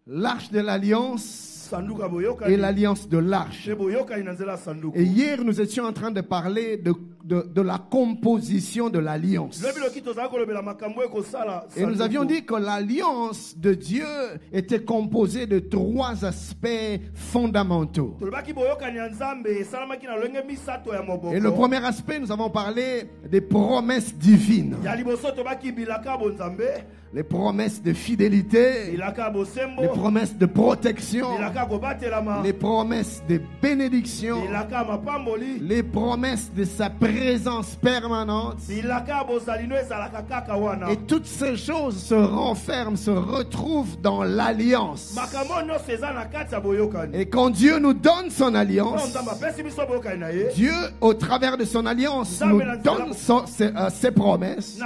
l'arche de l'alliance et l'alliance de l'arche. Et hier, nous étions en train de parler de la composition de l'alliance. Et nous avions dit que l'alliance de Dieu était composée de 3 aspects fondamentaux. Et le premier aspect, nous avons parlé des promesses divines. Les promesses de fidélité, les promesses de protection, les promesses de bénédiction, les promesses de sa présence permanente. Et toutes ces choses se renferment, se retrouvent dans l'alliance. Et quand Dieu nous donne son alliance, Dieu, au travers de son alliance, nous donne ses promesses.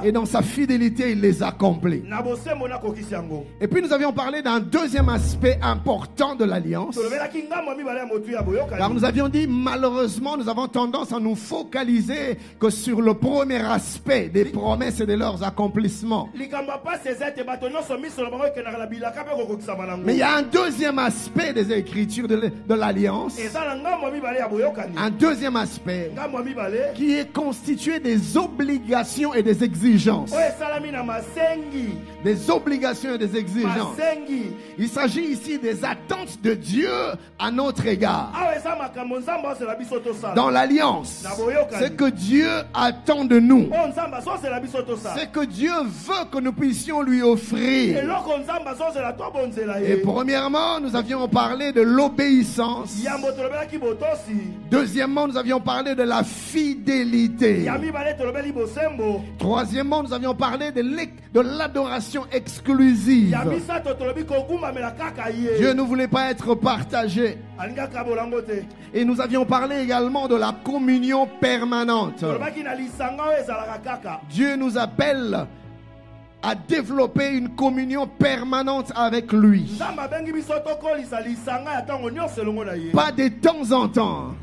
Et dans sa fidélité, il les accomplit. Et puis nous avions parlé d'un deuxième aspect important de l'alliance. Car nous avions dit, malheureusement, nous avons tendance à nous focaliser que sur le premier aspect des promesses et de leurs accomplissements. Mais il y a un deuxième aspect des Écritures de l'alliance. Un deuxième aspect qui est constitué des obligations et des exigences. Des obligations et des exigences. Il s'agit ici des attentes de Dieu à notre égard. Dans l'alliance, c'est que Dieu attend de nous. C'est que Dieu veut que nous puissions lui offrir. Et premièrement, nous avions parlé de l'obéissance. Deuxièmement, nous avions parlé de la fidélité. Troisièmement, nous avions parlé de l'adoration exclusive. Dieu ne voulait pas être partagé. Et nous avions parlé également de la communion permanente. Dieu nous appelle à développer une communion permanente avec lui. Pas de temps en temps,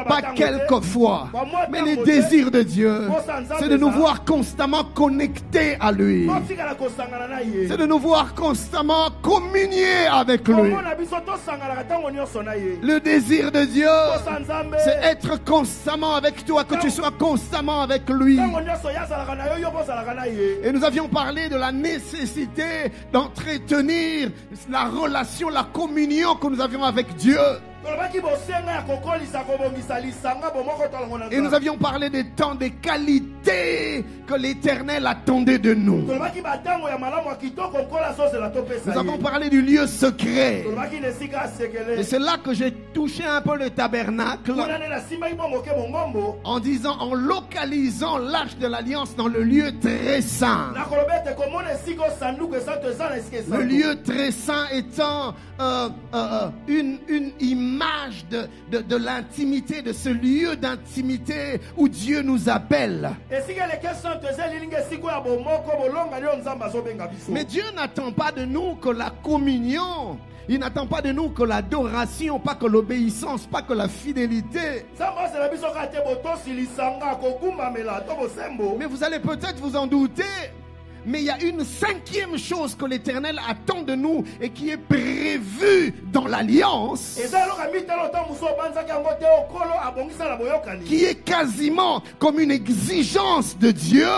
pas quelquefois, mais le désir de Dieu, c'est de nous voir constamment connectés à lui. C'est de nous voir constamment communier avec lui. Le désir de Dieu, c'est être constamment avec toi, que tu sois constamment avec lui. Et nous avions parlé de la nécessité d'entretenir la relation, la communion que nous avions avec Dieu. Et nous avions parlé des temps, des qualités que l'Éternel attendait de nous. Nous avons parlé du lieu secret. Et c'est là que j'ai touché un peu le tabernacle en disant, en localisant l'arche de l'alliance dans le lieu très saint. Le lieu très saint étant une image de l'intimité, de ce lieu d'intimité où Dieu nous appelle. Mais Dieu n'attend pas de nous que la communion. Il n'attend pas de nous que l'adoration, pas que l'obéissance, pas que la fidélité. Mais vous allez peut-être vous en douter. Mais il y a une cinquième chose que l'Éternel attend de nous et qui est prévue dans l'alliance, qui est quasiment comme une exigence de Dieu.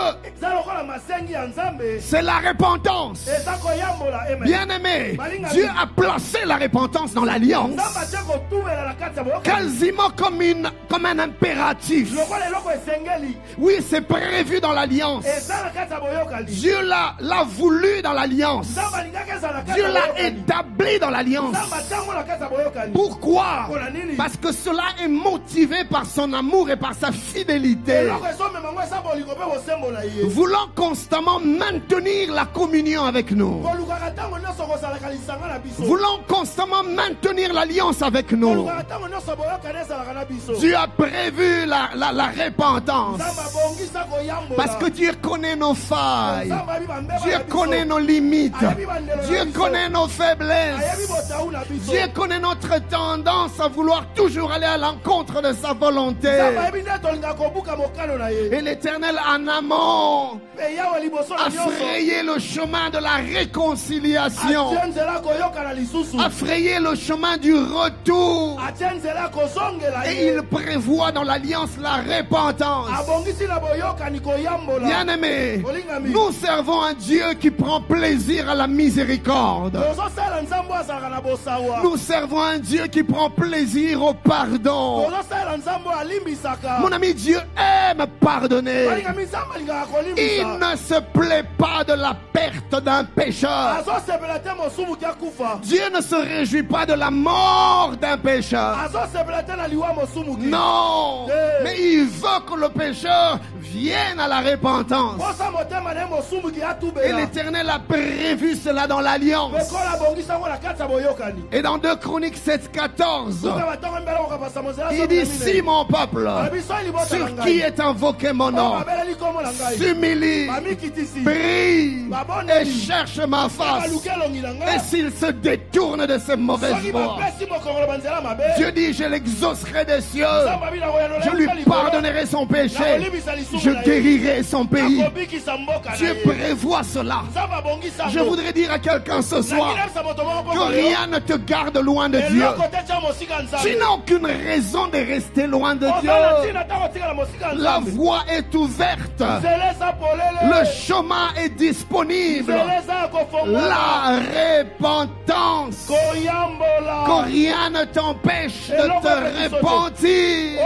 C'est la repentance. Bien-aimé, Dieu a placé la repentance dans l'alliance quasiment comme un impératif. Oui, c'est prévu dans l'alliance. Dieu l'a voulu dans l'alliance. Dieu l'a établi dans l'alliance. Pourquoi? Parce que cela est motivé par son amour et par sa fidélité. Voulant constamment maintenir la communion avec nous. Voulant constamment maintenir l'alliance avec nous. Dieu a prévu la repentance. Parce que Dieu connaît nos failles. Dieu connaît nos limites. Dieu connaît nos faiblesses. Dieu connaît notre tendance à vouloir toujours aller à l'encontre de sa volonté. Et l'Éternel en amont a frayé le chemin de la réconciliation rédemption, a frayé le chemin du retour. Et il prévoit dans l'alliance la repentance. Bien-aimés, nous servons un Dieu qui prend plaisir à la miséricorde. Nous servons un Dieu qui prend plaisir au pardon. Mon ami, Dieu aime pardonner. Il ne se plaît pas de la perte d'un pécheur. Dieu ne se réjouit pas de la mort d'un pécheur. Non, mais il veut que le pécheur vienne à la repentance. Et l'Éternel a prévu cela dans l'Alliance. Et dans 2 Chroniques 7:14, il dit: si mon peuple, sur qui est invoqué mon nom, s'humilie, prie et cherche ma face, et s'il se détourne de ses mauvaises voies, Dieu dit: je l'exaucerai des cieux, je lui pardonnerai son péché, je guérirai son pays. Dieu prévoit cela. Je voudrais dire à quelqu'un ce soir que rien ne te garde loin de Dieu. Tu n'as aucune raison de rester loin de Dieu. La voie est ouverte. Le chemin est disponible. La repentance. Que rien ne t'empêche de te repentir.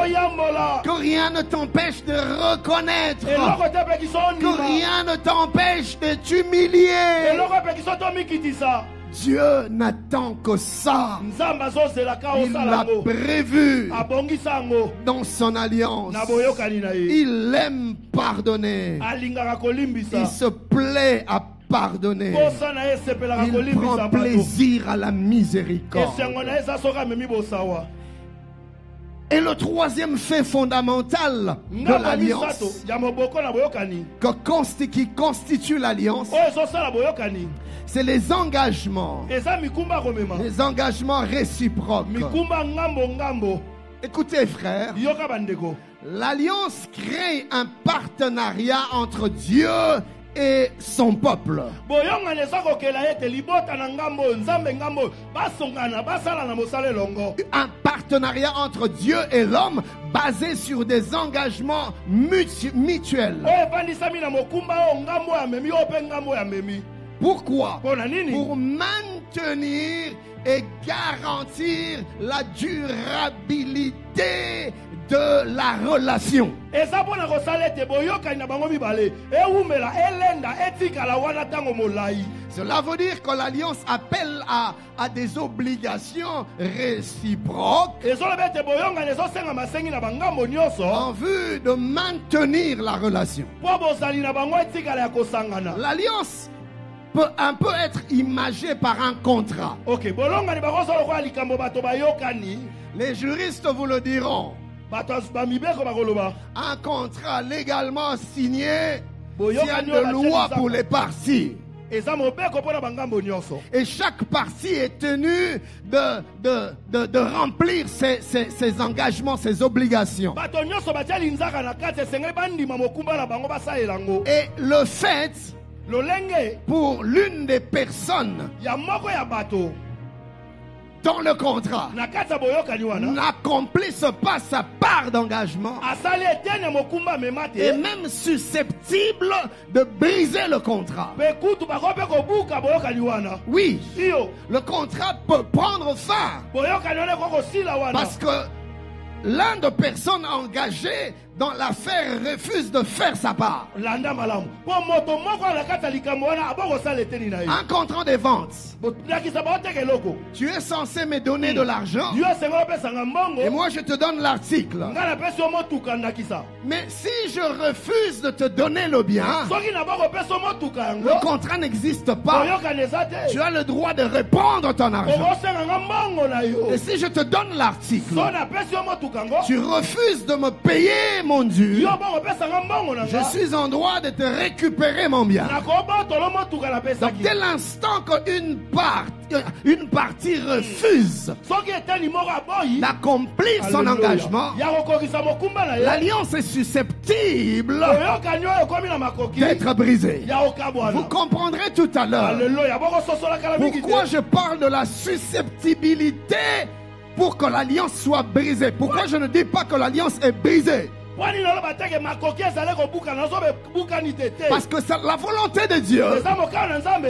Que rien ne t'empêche de reconnaître. Que rien ne t'empêche de t'humilier. Dieu n'attend que ça. Il l'a prévu dans son alliance. Il aime pardonner. Il se plaît à pardonner. Il prend plaisir à la miséricorde. Et le troisième fait fondamental de l'alliance qui constitue l'alliance, c'est les engagements. Les engagements réciproques. Écoutez, frères, l'alliance crée un partenariat entre Dieu et son peuple. Un partenariat entre Dieu et l'homme basé sur des engagements mutuels. Pourquoi? Pour maintenir et garantir la durabilité de la relation. Cela veut dire que l'alliance appelle à des obligations réciproques en vue de maintenir la relation. L'alliance peut un peu être imagée par un contrat. Les juristes vous le diront. Un contrat légalement signé tient de loi pour les parties. Et chaque partie est tenue de remplir ses engagements, ses obligations. Et le fait, pour l'une des personnes dans le contrat n'accomplisse pas sa part d'engagement, est même susceptible de briser le contrat. Oui, le contrat peut prendre fin parce que l'un des personnes engagées dans l'affaire refuse de faire sa part. Un contrat de vente. Tu es censé me donner de l'argent et moi je te donne l'article. Mais si je refuse de te donner le bien, le contrat n'existe pas. Tu as le droit de répondre ton argent. Et si je te donne l'article, tu refuses de me payer mon dû, je suis en droit de te récupérer mon bien. Donc dès l'instant qu'une partie refuse d'accomplir son engagement, l'alliance est susceptible d'être brisée. Vous comprendrez tout à l'heure pourquoi je parle de la susceptibilité pour que l'alliance soit brisée. Pourquoi je ne dis pas que l'alliance est brisée? Parce que la volonté de Dieu,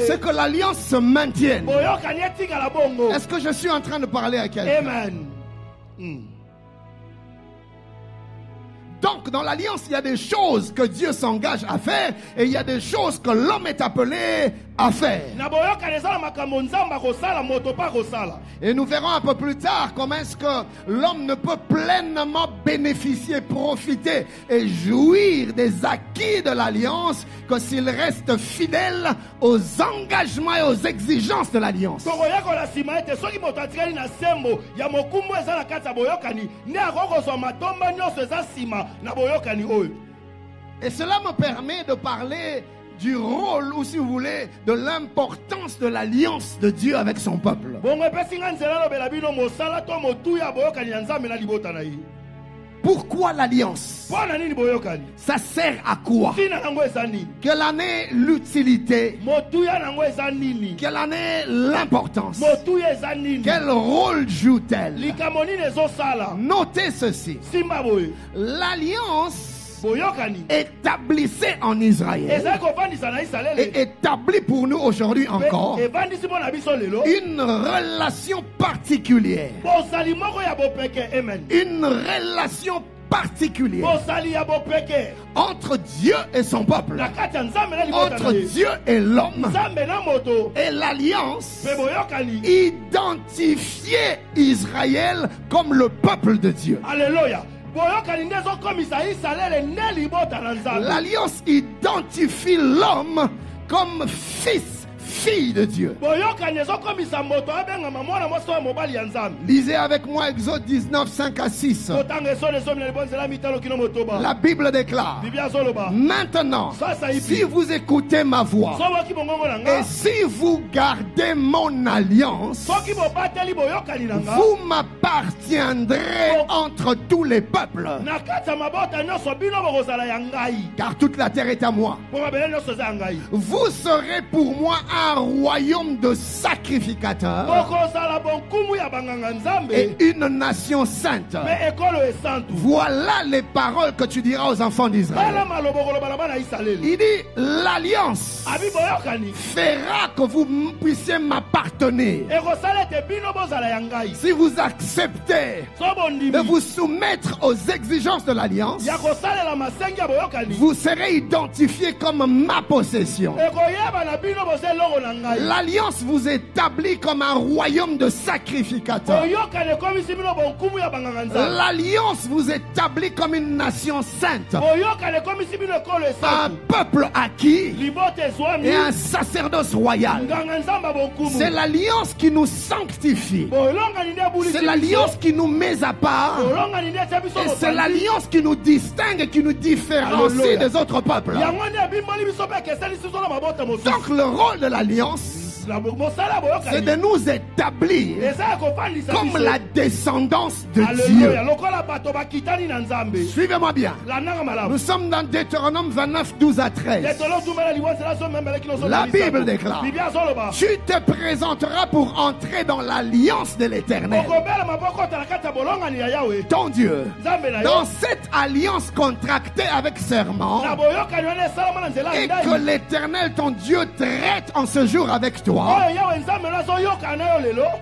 c'est que l'alliance se maintienne. Est-ce que je suis en train de parler à quelqu'un? Amen. Donc, dans l'alliance, il y a des choses que Dieu s'engage à faire et il y a des choses que l'homme est appelé à faire. Et nous verrons un peu plus tard comment est-ce que l'homme ne peut pleinement bénéficier, profiter et jouir des acquis de l'alliance que s'il reste fidèle aux engagements et aux exigences de l'alliance. Et cela me permet de parler du rôle, ou si vous voulez, de l'importance de l'alliance de Dieu avec son peuple. Pourquoi l'alliance? Ça sert à quoi? Quelle en est l'utilité? Quelle en est l'importance? Quel rôle joue-t-elle? Notez ceci. L'alliance établissée en Israël et établie pour nous aujourd'hui encore une relation particulière. Une relation particulière entre Dieu et son peuple, entre Dieu et l'homme. Et l'alliance identifiait Israël comme le peuple de Dieu. Alléluia. L'alliance identifie l'homme comme fille de Dieu. Lisez avec moi Exode 19, 5 à 6. La Bible déclare: maintenant, si vous écoutez ma voix et si vous gardez mon alliance, vous m'appartiendrez entre tous les peuples, car toute la terre est à moi. Vous serez pour moi un royaume de sacrificateurs et une nation sainte. Voilà les paroles que tu diras aux enfants d'Israël. Il dit: l'alliance fera que vous puissiez m'appartenir. Si vous acceptez de vous soumettre aux exigences de l'alliance, vous serez identifié comme ma possession. L'alliance vous établit comme un royaume de sacrificateurs. L'alliance vous établit comme une nation sainte, un peuple acquis et un sacerdoce royal. C'est l'alliance qui nous sanctifie. C'est l'alliance qui nous met à part. Et c'est l'alliance qui nous distingue et qui nous différencie des autres peuples. Donc le rôle de l'alliance, c'est de nous établir comme la descendance de Dieu. Suivez-moi bien. Nous sommes dans Deutéronome 29, 12 à 13. La Bible déclare: tu te présenteras pour entrer dans l'alliance de l'Éternel, ton Dieu, dans cette alliance contractée avec serment, et que l'Éternel, ton Dieu, traite en ce jour avec toi.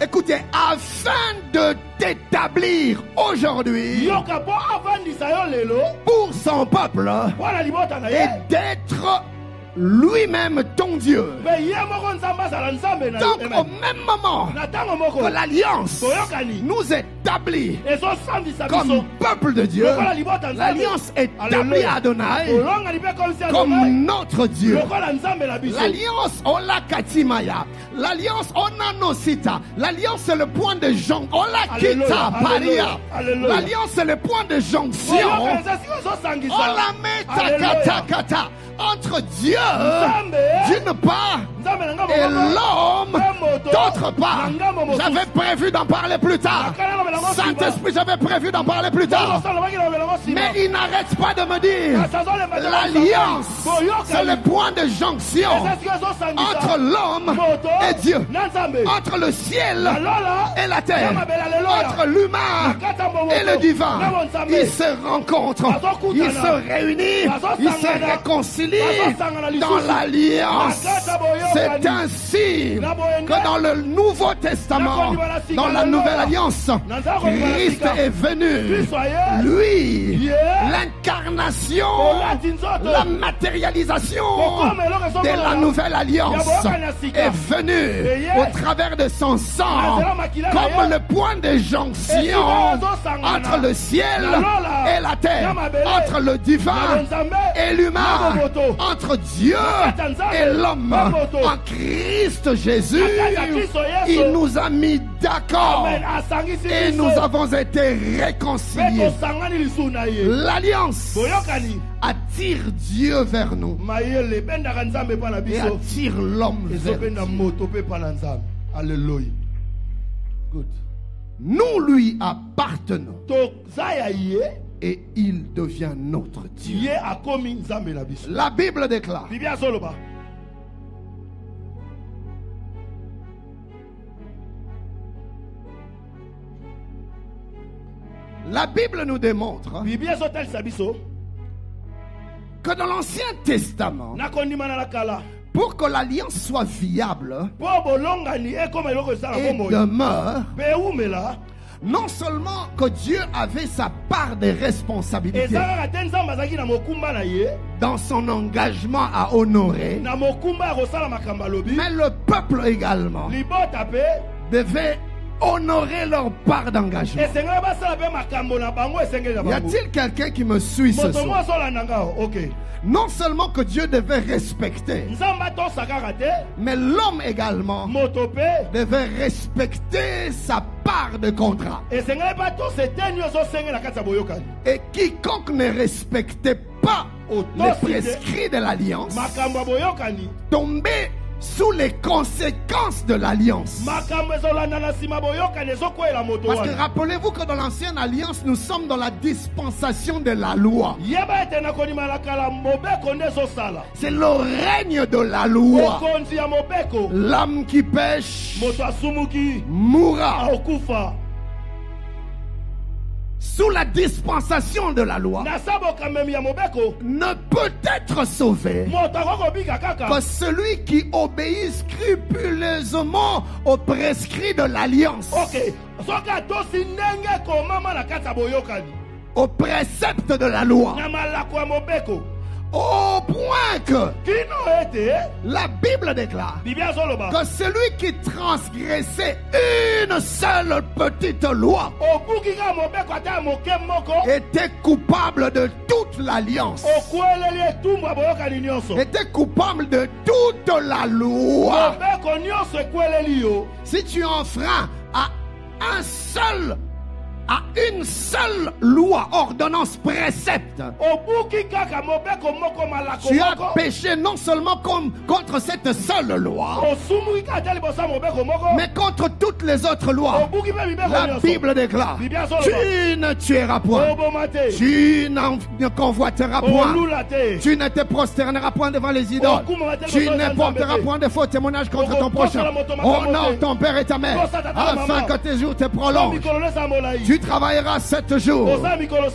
Écoutez, afin de t'établir aujourd'hui pour son peuple et d'être lui-même ton Dieu. Donc au même moment que l'alliance nous établit comme peuple de Dieu, l'alliance établit Adonai comme notre Dieu. L'alliance Ola Katimaya, L'alliance, onanosita. L'alliance, c'est le point de jonction. Olakita, paria. L'alliance, c'est le point de jonction. Olameta, kata, kata. Entre Dieu, d'une part, et l'homme, d'autre part. J'avais prévu d'en parler plus tard. Saint-Esprit, j'avais prévu d'en parler plus tard. Mais il n'arrête pas de me dire, l'alliance, c'est le point de jonction entre l'homme et Dieu, entre le ciel et la terre, entre l'humain et le divin. Ils se rencontrent, ils se réunissent, ils se réconcilient dans l'alliance. C'est ainsi que dans le Nouveau Testament, dans la Nouvelle Alliance, Christ est venu. Lui, l'incarnation, la matérialisation de la Nouvelle Alliance est venue au travers de son sang comme le point de jonction entre le ciel et la terre, entre le divin et l'humain, entre Dieu et l'homme. En Christ Jésus, il nous a mis d'accord et nous avons été réconciliés. L'alliance attire Dieu vers nous et attire l'homme vers nous. Alléluia. Good. Nous lui appartenons et il devient notre Dieu. La Bible déclare, la Bible nous démontre que dans l'Ancien Testament, pour que l'alliance soit viable et demeure, non seulement que Dieu avait sa part de responsabilité dans son engagement à honorer, mais le peuple également devait honorer leur part d'engagement. Y a-t-il quelqu'un qui me suit ce soir? Non seulement que Dieu devait respecter, mais l'homme également devait respecter sa part de contrat. Et quiconque ne respectait pas les prescrits de l'alliance tombait sous les conséquences de l'alliance. Parce que rappelez-vous que dans l'ancienne alliance, nous sommes dans la dispensation de la loi. C'est le règne de la loi. L'homme qui pêche mourra. Sous la dispensation de la loi, ne peut être sauvé que celui qui obéit scrupuleusement aux prescrits de l'alliance, aux préceptes de la loi, au point que la Bible déclare que celui qui transgressait une seule petite loi était coupable de toute l'alliance, était coupable de toute la loi. Si tu enfreins à une seule loi, ordonnance, précepte, tu as péché non seulement contre cette seule loi, mais contre toutes les autres lois. La Bible déclare, tu ne tueras point, tu ne convoiteras point, tu ne te prosterneras point devant les idoles, tu ne porteras point de faux témoignages contre ton prochain. Honore ton père et ta mère, afin que tes jours te prolongent. Tu travailleras 7 jours,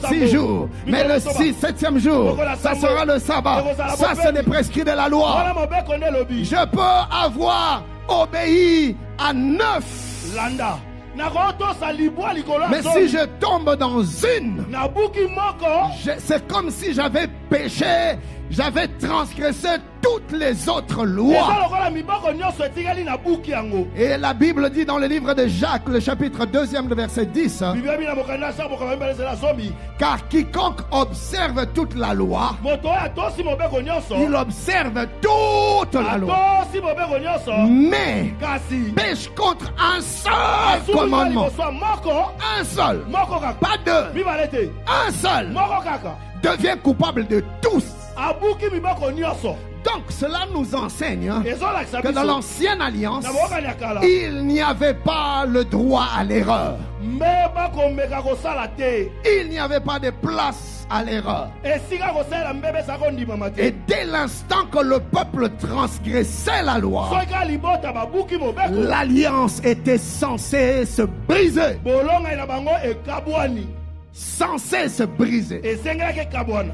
6 jours, mais le 7e jour, ça sera le sabbat. Ça, c'est des prescrits de la loi. Je peux avoir obéi à 9. Mais si je tombe dans une, c'est comme si j'avais péché j'avais transgressé toutes les autres lois. Et la Bible dit dans le livre de Jacques, le chapitre 2, le verset 10, car quiconque observe toute la loi, il observe toute la loi, mais pêche contre un seul commandement. Un seul, pas deux, un seul, devient coupable de tous. Donc cela nous enseigne que dans l'ancienne alliance, il n'y avait pas le droit à l'erreur. Il n'y avait pas de place à l'erreur. Et dès l'instant que le peuple transgressait la loi, l'alliance était censée se briser. Censé se briser.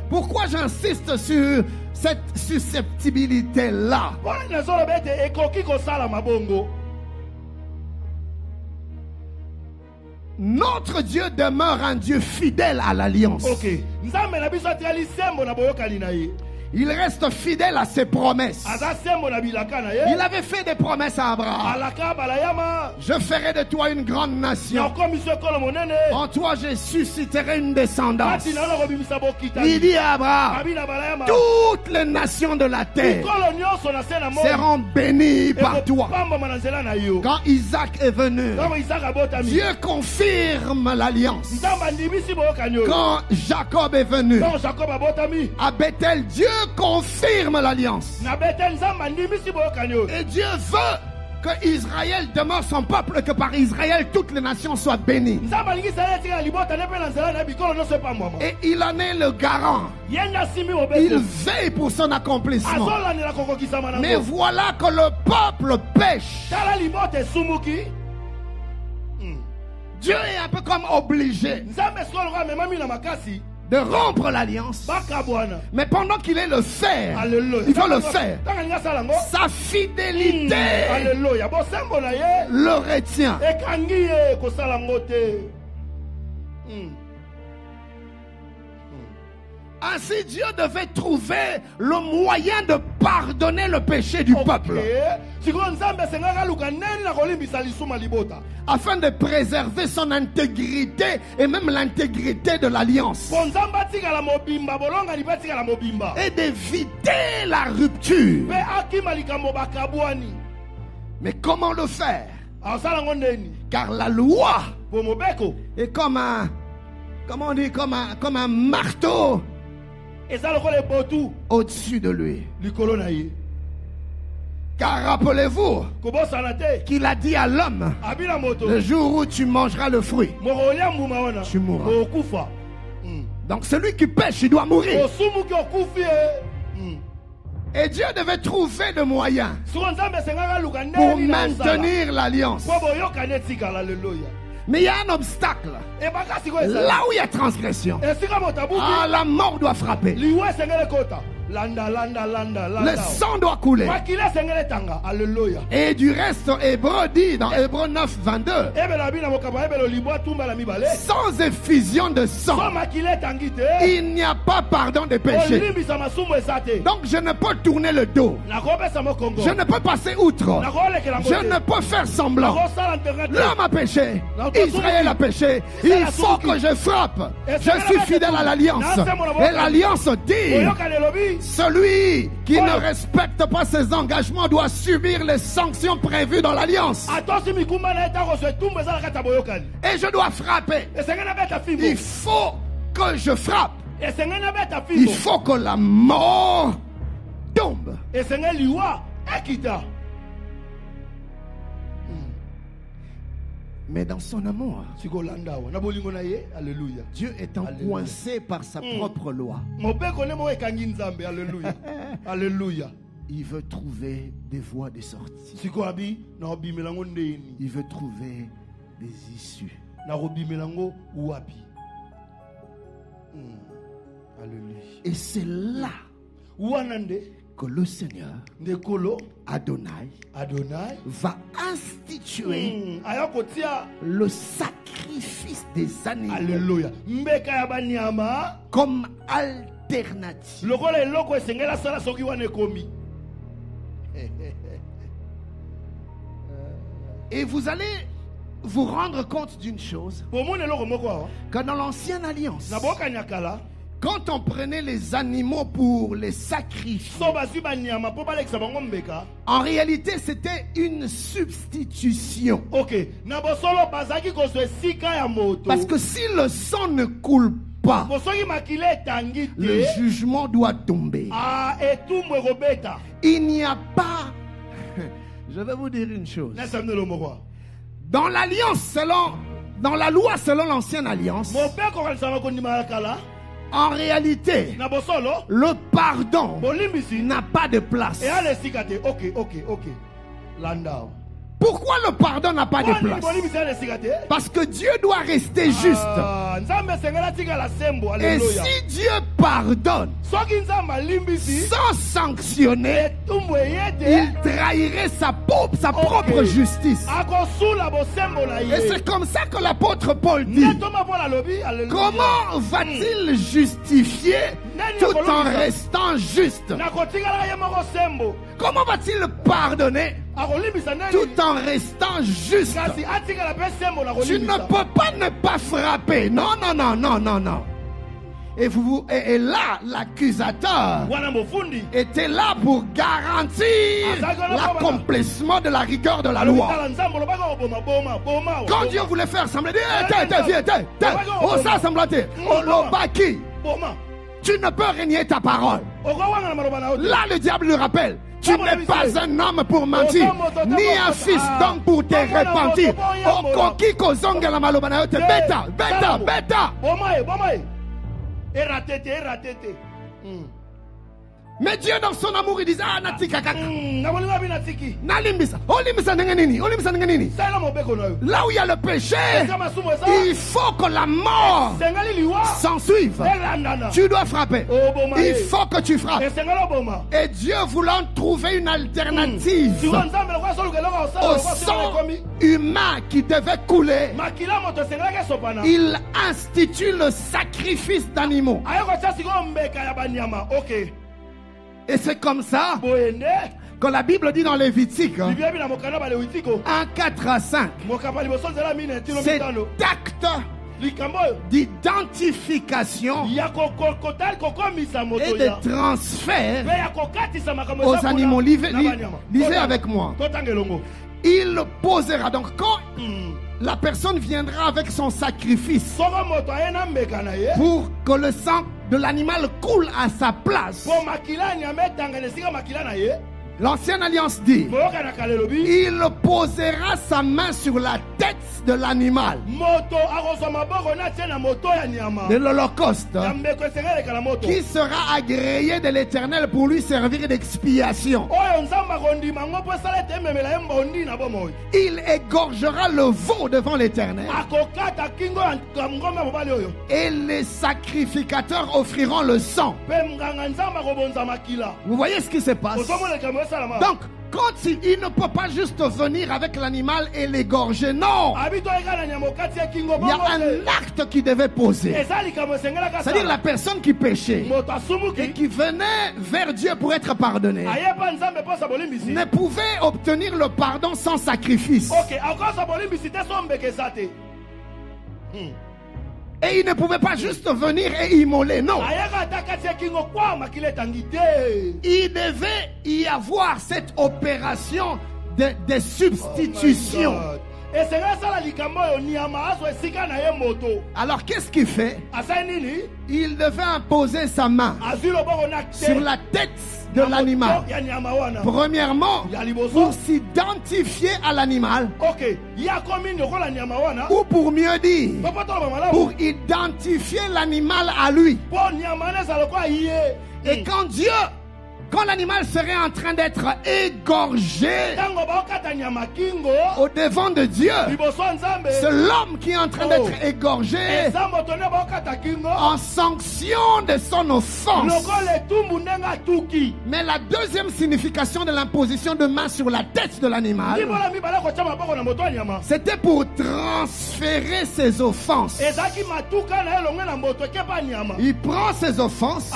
Pourquoi j'insiste sur cette susceptibilité-là? Notre Dieu demeure un Dieu fidèle à l'alliance. Il reste fidèle à ses promesses. Il avait fait des promesses à Abraham. Je ferai de toi une grande nation. En toi, je susciterai une descendance. Il dit à Abraham, toutes les nations de la terre seront bénies par toi. Quand Isaac est venu, Dieu confirme l'alliance. Quand Jacob est venu, à Bethel, Dieu confirme l'alliance. Et Dieu veut que Israël demeure son peuple, que par Israël toutes les nations soient bénies. Et il en est le garant. Il veille pour son accomplissement. Mais voilà que le peuple pêche. Dieu est un peu comme obligé de rompre l'alliance. Mais pendant qu'il est le faire, il faut le faire. Sa fidélité le retient. Ainsi, Dieu devait trouver le moyen de pardonner le péché du peuple, afin de préserver son intégrité et même l'intégrité de l'alliance, et d'éviter la rupture. Mais comment le faire? Car la loi est comme un, comment on dit, comme un marteau au-dessus de lui. Car rappelez-vous qu'il a dit à l'homme, le jour où tu mangeras le fruit, tu mourras. Donc celui qui pêche, il doit mourir. Et Dieu devait trouver des moyens pour maintenir l'alliance. Mais il y a un obstacle. Là où il y a transgression, la mort doit frapper. Le sang doit couler. Et du reste, Hébreu dit dans Hébreu 9, 22, sans effusion de sang, il n'y a pas pardon des péchés. Donc je ne peux tourner le dos. Je ne peux passer outre. Je ne peux faire semblant. L'homme a péché. Israël a péché. Il faut que je frappe. Je suis fidèle à l'alliance. Et l'alliance dit, celui qui ne respecte pas ses engagements doit subir les sanctions prévues dans l'alliance. Et je dois frapper. Il faut que je frappe. Il faut que la mort tombe. Mais dans son amour, Dieu étant coincé par sa propre loi, il veut trouver des voies de sortie. Il veut trouver des issues. Et c'est là que le Seigneur Adonai va instituer le sacrifice des animaux comme alternative alternative. Et vous allez vous rendre compte d'une chose, que dans l'ancienne alliance, quand on prenait les animaux pour les sacrifier, en réalité c'était une substitution. Parce que si le sang ne coule pas, le jugement doit tomber. Il n'y a pas... Je vais vous dire une chose. Dans l'alliance dans la loi selon l'ancienne alliance, en réalité, le pardon n'a pas de place. Pourquoi le pardon n'a pas de place? Parce que Dieu doit rester juste. Et si Dieu pardonne sans sanctionner, il trahirait sa propre justice. Et c'est comme ça que l'apôtre Paul dit: comment va-t-il justifier tout en restant juste? Comment va-t-il pardonner tout en restant juste? Tu ne peux pas ne pas frapper. Non, non, non, non, non, non. Et là, l'accusateur était là pour garantir l'accomplissement de la rigueur de la loi. Quand Dieu voulait faire sembler, oh ça semblatait, oh l'obaki, tu ne peux renier ta parole. Là, le diable lui rappelle: tu n'es pas un homme pour mentir, ni un fils d'homme pour te repentir. Mais Dieu dans son amour il dit: ah natika kaka nalimbisa olimbisa ndengenini. Là où il y a le péché, il faut que la mort s'en suive. Tu dois frapper. Il faut que tu frappes. Et Dieu voulant trouver une alternative au sang humain qui devait couler, il institue le sacrifice d'animaux. Et c'est comme ça que la Bible dit dans Lévitique 1:4-5, cet acte d'identification et de transfert aux animaux. Lisez avec moi. Il posera donc quand la personne viendra avec son sacrifice pour que le sang de l'animal coule à sa place. L'ancienne alliance dit: il posera sa main sur la tête de l'animal de l'Holocauste, qui sera agréé de l'Éternel pour lui servir d'expiation. Il égorgera le veau devant l'Éternel, et les sacrificateurs offriront le sang. Vous voyez ce qui se passe? Donc, quand il ne peut pas juste venir avec l'animal et l'égorger, non. Il y a un acte qui devait poser. C'est-à-dire la personne qui péchait et qui venait vers Dieu pour être pardonné ne pouvait obtenir le pardon sans sacrifice. Et il ne pouvait pas juste venir et immoler, non. Il devait y avoir cette opération de substitution. Alors qu'est-ce qu'il fait? Il devait imposer sa main sur la tête de l'animal. Premièrement, pour s'identifier à l'animal, ou pour mieux dire, pour identifier l'animal à lui. Et quand Dieu quand l'animal serait en train d'être égorgé au devant de Dieu, c'est l'homme qui est en train d'être égorgé en sanction de son offense. Mais la deuxième signification de l'imposition de main sur la tête de l'animal, c'était pour transférer ses offenses. Il prend ses offenses,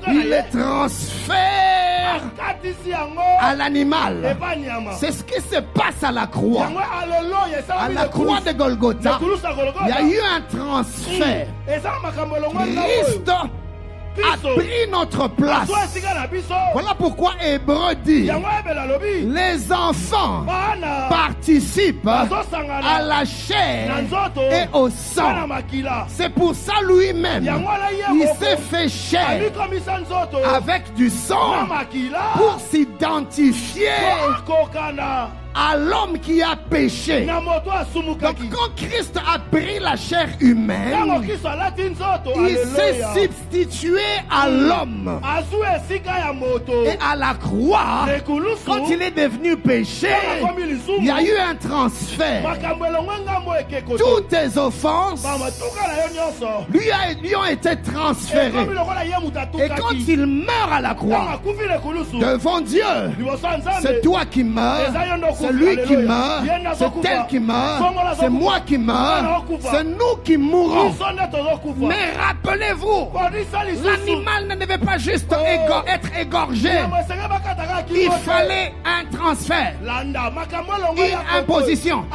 il les transfère à l'animal. C'est ce qui se passe à la croix. À la croix de Golgotha, il y a eu un transfert. Christ a pris notre place. Voilà pourquoi Hébreu dit: les enfants participent à la chair et au sang. C'est pour ça lui-même il s'est fait chair avec du sang pour s'identifier à l'homme qui a péché. Donc quand Christ a pris la chair humaine, il s'est substitué à l'homme. Et à la croix, quand il est devenu péché, il y a eu un transfert. Toutes tes offenses lui ont été transférées. Et quand il meurt à la croix, devant Dieu, c'est toi qui meurs, c'est lui qui meurt, c'est elle qui meurt, c'est moi qui meurs, c'est nous qui mourrons. Mais rappelez-vous, l'animal ne devait pas juste être égorgé. Il fallait un transfert, une imposition,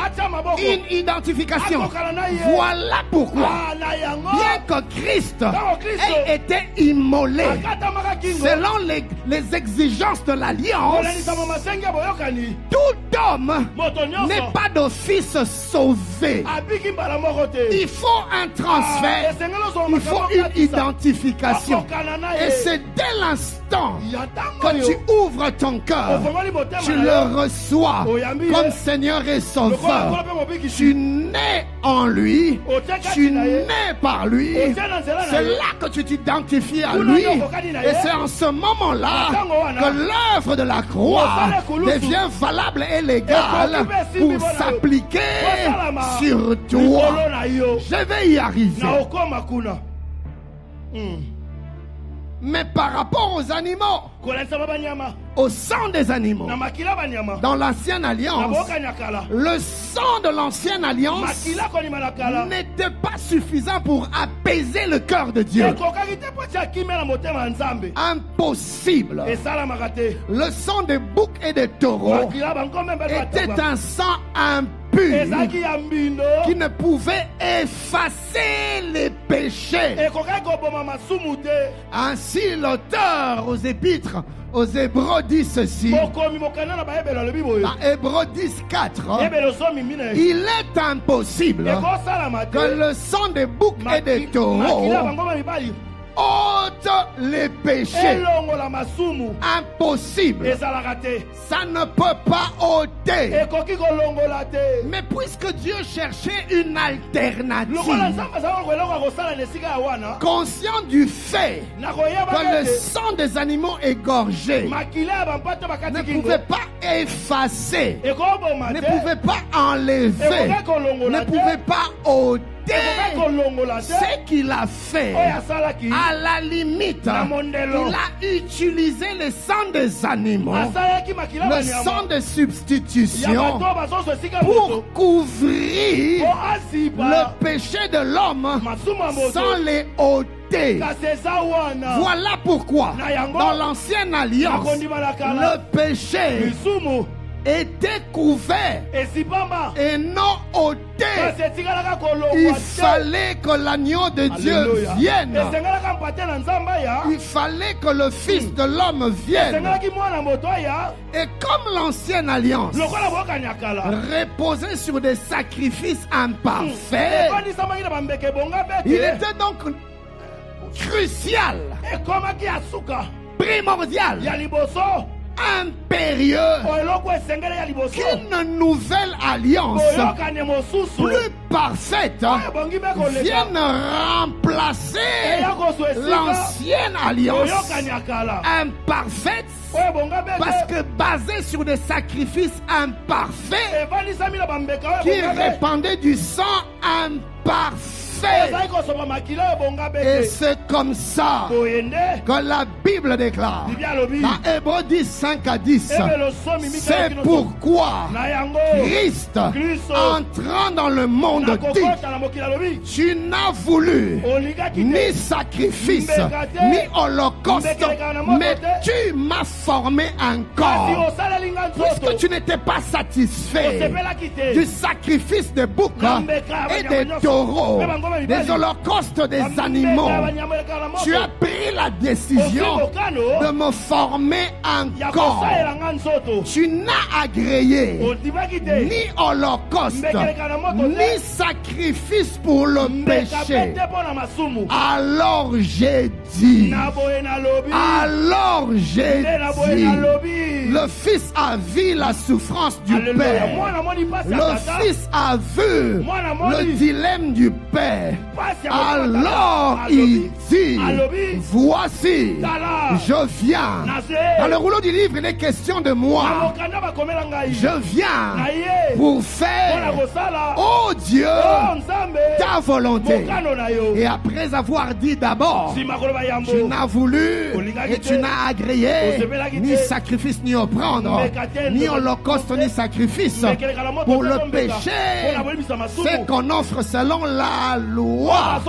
une identification. Voilà pourquoi, bien que Christ ait été immolé selon les exigences de l'alliance, tout homme n'est pas d'office sauvé. Il faut un transfert, il faut une identification. Et c'est dès l'instant que tu ouvres ton cœur, tu le reçois comme Seigneur et Sauveur. Tu nais en lui, tu nais par lui. C'est là que tu t'identifies à lui. Et c'est en ce moment-là que l'œuvre de la croix devient valable et légale pour s'appliquer sur toi. Je vais y arriver. Mais par rapport aux animaux, au sang des animaux, dans l'ancienne alliance, le sang de l'ancienne alliance n'était pas suffisant pour apaiser le cœur de Dieu. Impossible. Le sang des boucs et des taureaux était un sang impur qui ne pouvait effacer les péchés. Ainsi, l'auteur aux Épîtres aux Hébreux dit ceci. Dans Hébreux 10:4, il est impossible que le sang des boucs et des taureaux ôte les péchés. Impossible. Ça ne peut pas ôter. Mais puisque Dieu cherchait une alternative, conscient du fait que le sang des animaux égorgés ne pouvait pas effacer, ne pouvait pas enlever, ne pouvait pas ôter ce qu'il a fait, à la limite, il a utilisé le sang des animaux, le sang de substitution, pour couvrir le péché de l'homme sans les ôter. Voilà pourquoi, dans l'ancienne alliance, le péché était couvert et non ôté. Il fallait que l'agneau de Dieu vienne. Il fallait que le Fils de l'homme vienne. Et comme l'ancienne alliance reposait sur des sacrifices imparfaits, il était donc crucial, primordial, impérieux qu'une nouvelle alliance plus parfaite vienne remplacer l'ancienne alliance imparfaite, parce que basée sur des sacrifices imparfaits qui répandaient du sang imparfait. Et c'est comme ça que la Bible déclare dans Hébreux 10, 5 à 10, c'est pourquoi Christ, entrant dans le monde, dit: tu n'as voulu ni sacrifice ni holocauste, mais tu m'as formé un corps. Puisque tu n'étais pas satisfait du sacrifice des boucs et des taureaux, des holocaustes des animaux, tu as pris la décision de me former un corps. Tu n'as agréé ni holocauste ni sacrifice pour le péché. Alors j'ai dit, le Fils a vu la souffrance du Père. Le Fils a vu le dilemme du Père. Alors il dit: voici, je viens. Dans le rouleau du livre, il est question de moi. Je viens pour faire, oh Dieu, ta volonté. Et après avoir dit d'abord, tu n'as voulu et tu n'as agréé ni sacrifice ni offrande, ni holocauste ni sacrifice pour le péché, c'est qu'on offre selon la loi,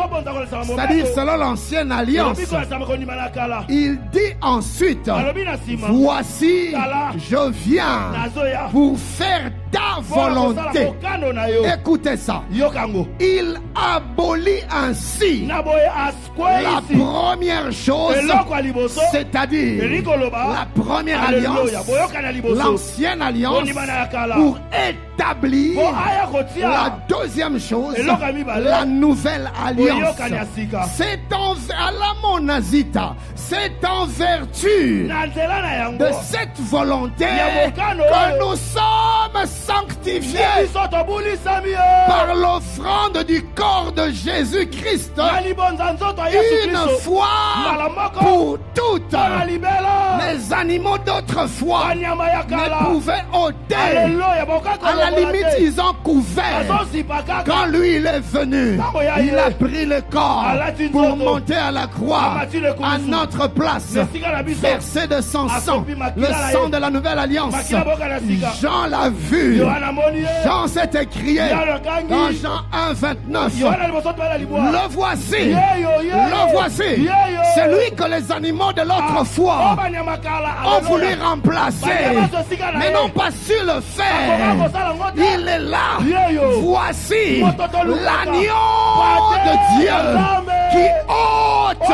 c'est-à-dire selon l'ancienne alliance. Il dit ensuite: voici, je viens pour faire ta volonté. Écoutez ça. Il abolit ainsi la première chose, c'est-à-dire la première alliance, l'ancienne alliance, pour établir la deuxième chose, la nouvelle alliance. C'est en vertu de cette volonté que nous sommes sanctifiés par l'offrande du corps de Jésus-Christ une fois pour toutes. Les animaux d'autrefois ne pouvaient ôter. À la limite, ils ont couvert. Quand lui il est venu, il a pris le corps pour monter à la croix à notre place, verser de son sang, le sang de la nouvelle alliance. Jean l'a vu. Jean s'est écrié dans Jean 1, 29. Le voici. Le voici. C'est lui que les animaux de l'autre foi ont voulu remplacer, mais n'ont pas su le faire. Il est là. Voici l'agneau de Dieu qui ôte,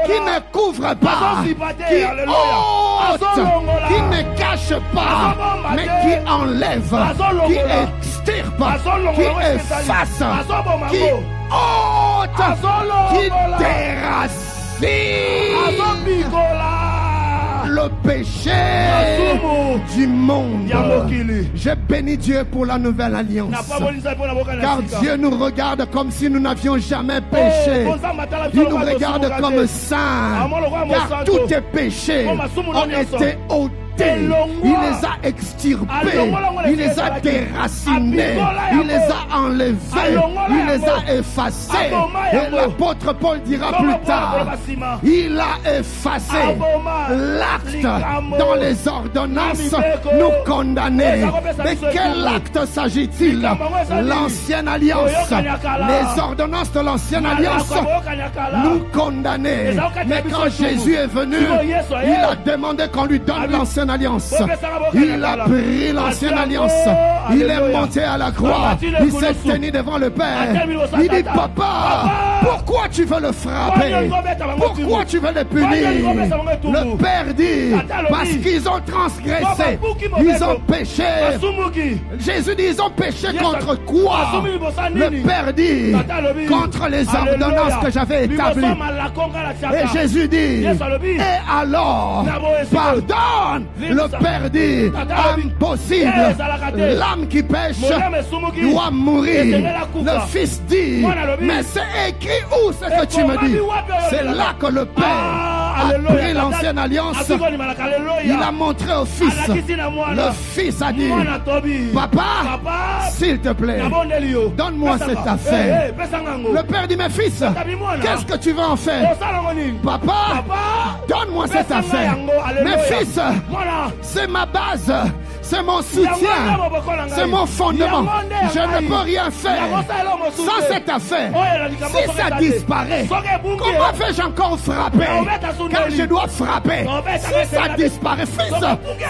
qui ne couvre pas, qui ôte, qui ne cache pas, mais qui enlève, qui extirpe, qui efface, qui ôte, qui déracine le péché du monde. Je bénis Dieu pour la nouvelle alliance, car Dieu nous regarde comme si nous n'avions jamais péché. Il nous regarde comme saints, car tous tes péchés ont été ôtés. Il les a extirpés, il les a déracinés, il les a enlevés, il les a effacés. Et l'apôtre Paul dira plus tard, il a effacé l'acte dans les ordonnances nous condamner. De quel acte s'agit-il? L'ancienne alliance. Les ordonnances de l'ancienne alliance nous condamnaient. Mais quand Jésus est venu, il a demandé qu'on lui donne l'ancienne alliance. Il a pris l'ancienne alliance. Il est monté à la croix. Il s'est tenu devant le Père. Il dit, papa, pourquoi tu veux le frapper? Pourquoi tu veux le punir? Le Père dit, parce qu'ils ont transgressé, ils ont péché. Jésus dit, ils ont péché contre quoi? Le Père dit, contre les ordonnances que j'avais établies. Et Jésus dit, et alors, pardonne. Le Père dit, impossible. L'âme qui pêche doit mourir. Le Fils dit, mais c'est écrit où ce que tu me dis? C'est là que le Père, après l'ancienne alliance, il a montré au Fils. Le Fils a dit, papa, s'il te plaît, donne-moi cette affaire. Le Père dit, mais fils, qu'est-ce que tu veux en faire? Papa, donne-moi cette affaire. Mais fils, c'est ma base, c'est mon soutien, c'est mon fondement. Je ne peux rien faire sans cette affaire. Si ça disparaît, comment vais-je encore frapper? Car je dois frapper. Si ça disparaît, fils,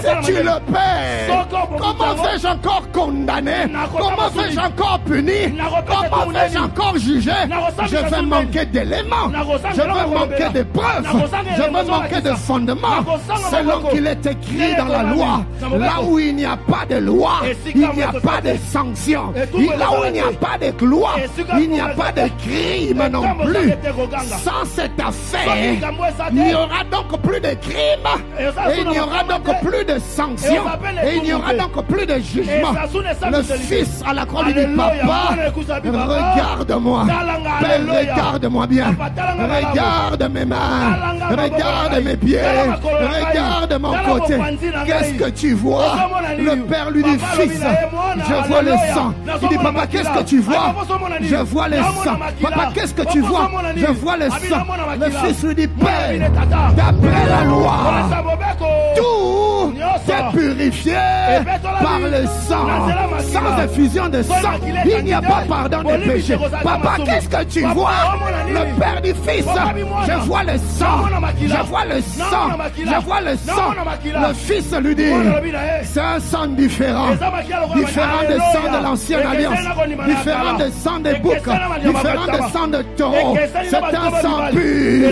si tu le perds, comment vais-je encore condamner? Comment vais-je encore punir? Comment vais-je encore juger? Je vais manquer d'éléments, je vais manquer de preuves, je vais manquer de fondements, selon qu'il est écrit dans la loi. Là où il n'y a pas de loi, il n'y a pas de sanction. Là où il n'y a pas de loi, il n'y a pas de crime non plus. Sans cette affaire, il n'y aura donc plus de crime, et il n'y aura donc plus de sanctions, et il n'y aura donc plus de jugement. Le Fils à la croix lui dit, papa, regarde-moi, Père, regarde-moi bien, regarde mes mains, regarde mes pieds, regarde mon côté. Qu'est-ce que tu vois? Le Père lui dit, fils, je vois le sang. Il dit, papa, qu'est-ce que tu vois? Je vois le sang. Papa, qu'est-ce que tu vois? Je vois le sang. Le Fils lui dit, Père, d'après la loi, tout est purifié par le sang. Sans effusion de sang, il n'y a pas pardon des péchés. Papa, qu'est-ce que tu vois? Le Père dit, fils, je vois le sang. Je vois le sang. Je vois le sang. Le Fils lui dit, c'est un sang différent. Différent du sang de l'ancienne alliance. Différent du sang des boucs. Différent du sang de taureau. C'est un sang pur.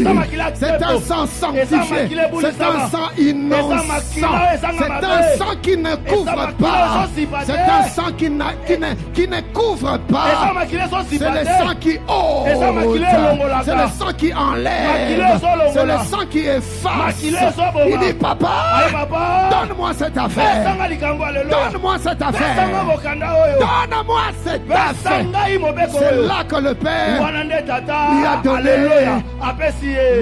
C'est un sang sanctifié. C'est un sang innocent. C'est un sang qui ne couvre pas. C'est un sang qui ne couvre pas. C'est le sang qui ôte. C'est le sang qui enlève. C'est le sang qui efface. Il dit, papa, donne-moi cette affaire. Donne-moi cette affaire. Donne-moi cette affaire. C'est là que le Père lui a donné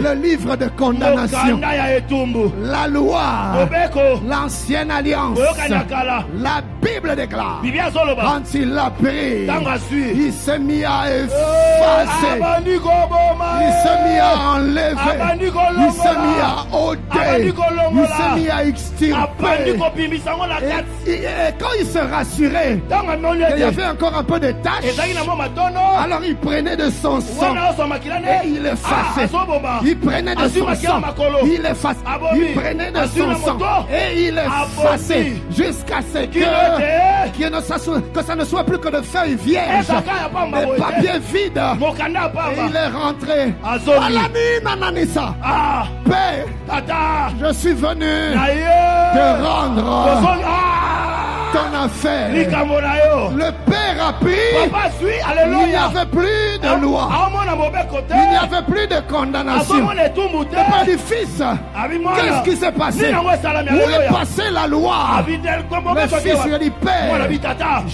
le livre de condamnation. La loi, l'ancienne alliance, la Bible déclare. Quand il l'a pris, il s'est mis à effacer. Il s'est mis à enlever. Il s'est mis à ôter. Il s'est mis à extirper. Et quand il se rassurait qu'il y avait encore un peu de taches, alors il prenait de son sang et il effaçait. Il prenait de son sang, il effaçait. Il prenait de son sang et il effaçait jusqu'à ce que ça ne soit plus que de feuilles vierges, des papiers vides. Et il est rentré. Nananisa. Père, je suis venu te rendre ton affaire. Le Père a pris. Il n'y avait plus de loi. Il n'y avait plus de condamnation. Le Père dit, fils, qu'est-ce qui s'est passé? Où est passée la loi? Le Fils lui dit, Père,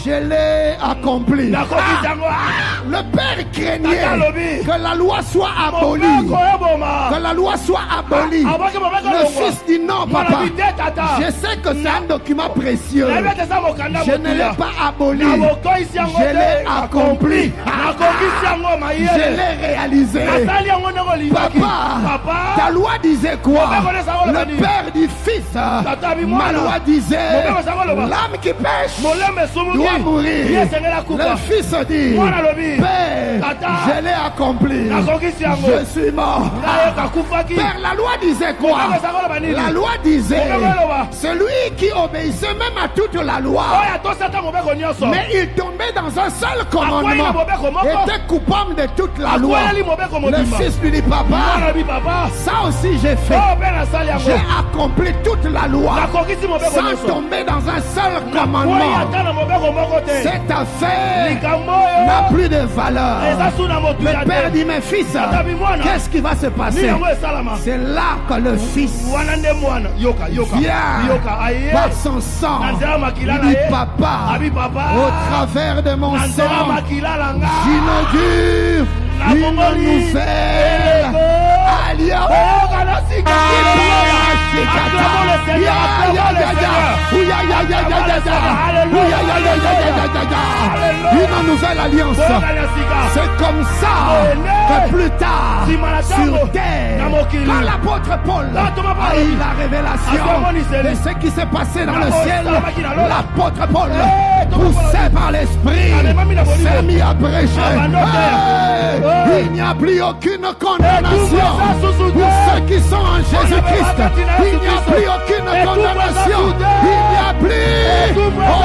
je l'ai accompli. Le Père craignait que la loi soit abolie. Que la loi soit abolie. Le Fils dit, non, papa, je sais que c'est un document précieux. Je ne l'ai pas aboli. Je l'ai accompli. Je l'ai réalisé. Papa, ta loi disait quoi? Le père du fils. Ma loi disait, l'âme qui pêche doit mourir. Le fils dit, Père, je l'ai accompli. Je suis mort. Père, la loi disait quoi? La loi disait, celui qui obéissait même à toute la loi, mais il tombait dans un seul commandement, était coupable de toute la loi. Le fils lui dit, papa, ça aussi j'ai fait. J'ai accompli toute la loi sans tomber dans un seul commandement. Cette affaire n'a plus de valeur. Le père dit, mais fils, qu'est-ce qui va se passer? C'est là que le fils vient par son sang. Il dit, papa, au travers de mon sang, j'inaugure une nouvelle alliance. Une nouvelle alliance. C'est comme ça que plus tard sur terre, quand l'apôtre Paul a eu la révélation de ce qui s'est passé dans le ciel, l'apôtre Paul, poussé par l'esprit, s'est mis à prêcher. Il n'y a plus aucune condamnation pour ceux qui sont en Jésus-Christ. Il n'y a plus aucune condamnation. Il n'y a plus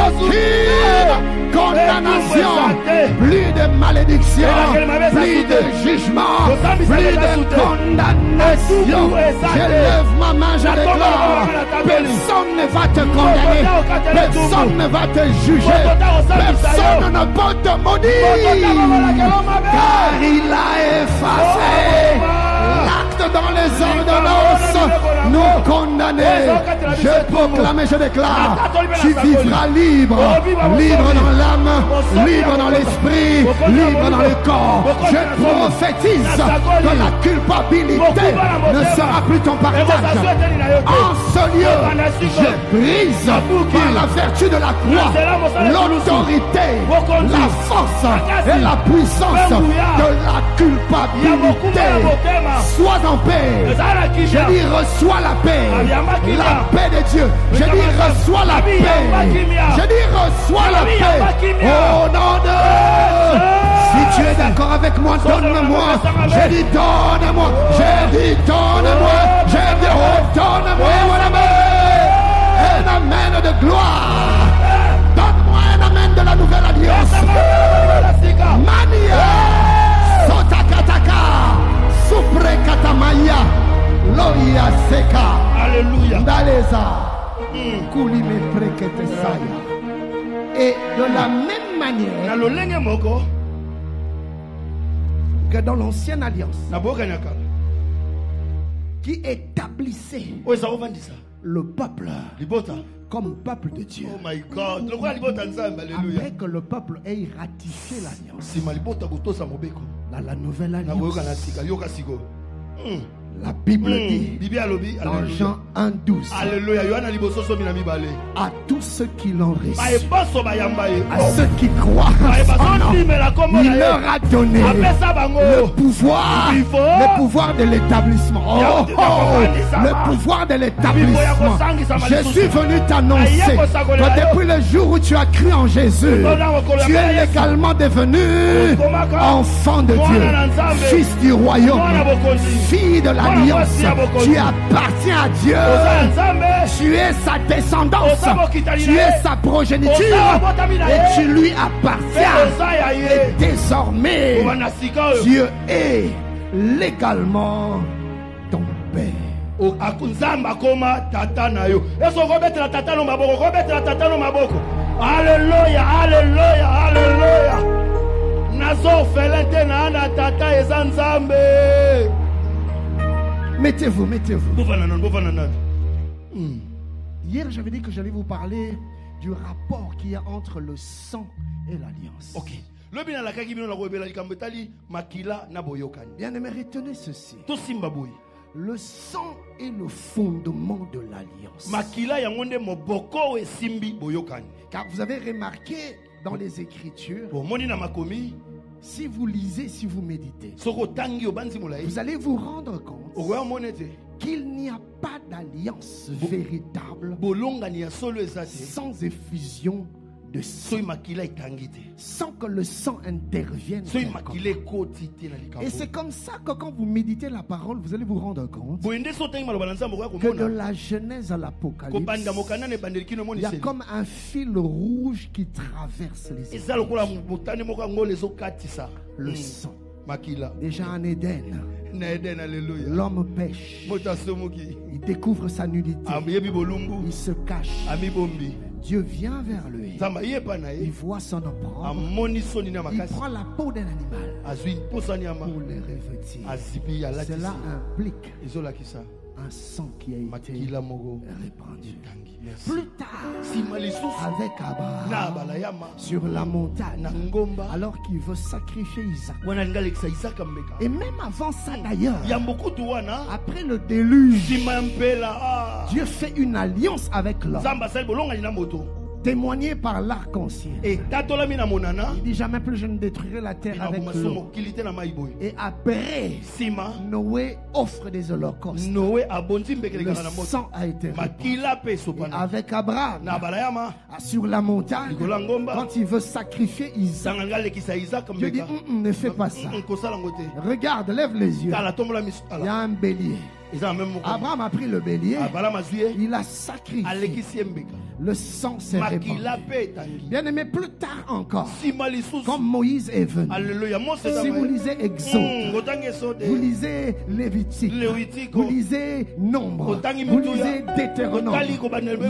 aucune condamnation. Plus de malédiction, plus de jugement, plus de condamnation. Je lève ma main, je déclare, personne ne va te condamner, personne ne va te juger, personne ne peut te maudire, car il a effacé l'acte dans les ordonnances nous condamner. Je proclame et je déclare, tu vivras libre, libre dans l'âme, libre dans l'esprit, libre dans le corps. Je prophétise que la culpabilité ne sera plus ton partage. En ce lieu, je brise par la vertu de la croix l'autorité, la force et la puissance de la culpabilité. Sois en paix. Je dis reçois la paix de Dieu. Je dis reçois la paix. Je dis reçois la paix. Au nom de... Si tu es d'accord avec moi, donne-moi. Je dis donne-moi. Je dis donne-moi. Je dis donne-moi. Un amen de gloire. Donne-moi un amen de la nouvelle alliance. Mania. Sotakataka. Supre-katamaya. Loya seka. Alléluia. Daleza. Kulime prekete saya. Et de la même manière que dans l'ancienne alliance qui établissait le peuple comme peuple de Dieu. Oh my God. Après que le peuple ait ratifié l'alliance, dans la nouvelle alliance, la Bible dit dans Jean 1:12, Alléluia. à tous ceux qui l'ont reçu, à ceux qui croient en son nom, il leur a donné le pouvoir de l'établissement. Le pouvoir de l'établissement. Je suis venu t'annoncer que depuis le jour où tu as cru en Jésus, tu es légalement devenu enfant de Dieu, fils du royaume, fille de l'alliance. Tu appartiens à Dieu. Tu es sa descendance. Tu es sa progéniture. Et tu lui appartiens. Et désormais, Dieu est légalement ton Père. Alléluia, alléluia, alléluia. Mettez-vous. Hier, j'avais dit que j'allais vous parler du rapport qu'il y a entre le sang et l'alliance. Ok. Bien-aimé, retenez ceci. Le sang est le fondement de l'alliance. Car vous avez remarqué, dans les Écritures, si vous lisez, si vous méditez, vous allez vous rendre compte qu'il n'y a pas d'alliance véritable sans effusion de sang, sans que le sang intervienne. Et c'est comme ça que quand vous méditez la parole, vous allez vous rendre compte que de la Genèse à l'Apocalypse, il y a comme un fil rouge qui traverse les Écritures. Le sang. Déjà en Éden, l'homme pêche, il découvre sa nudité, il se cache. Dieu vient vers lui, il voit son opprobre, il prend la peau d'un animal pour le revêtir. Cela implique un sang qui a été répandu. Plus tard, avec Abraham, sur la montagne, alors qu'il veut sacrifier Isaac. Et même avant ça d'ailleurs, après le déluge, Dieu fait une alliance avec l'homme, témoigné par l'arc-en-ciel. Il dit jamais plus je ne détruirai la terre avec l'eau. Et après, Noé offre des holocaustes. Le sang a été répandu. Et avec Abraham, sur la montagne, quand il veut sacrifier Isaac, Dieu dit ne fais pas ça. Regarde, lève les yeux. Il y a un bélier. Abraham a pris le bélier, il a sacrifié. Le sang s'est répandu. Bien aimé, plus tard encore, comme Moïse est venu, si vous lisez Exode, vous lisez Lévitique, vous lisez Nombre, vous lisez Deutéronome, il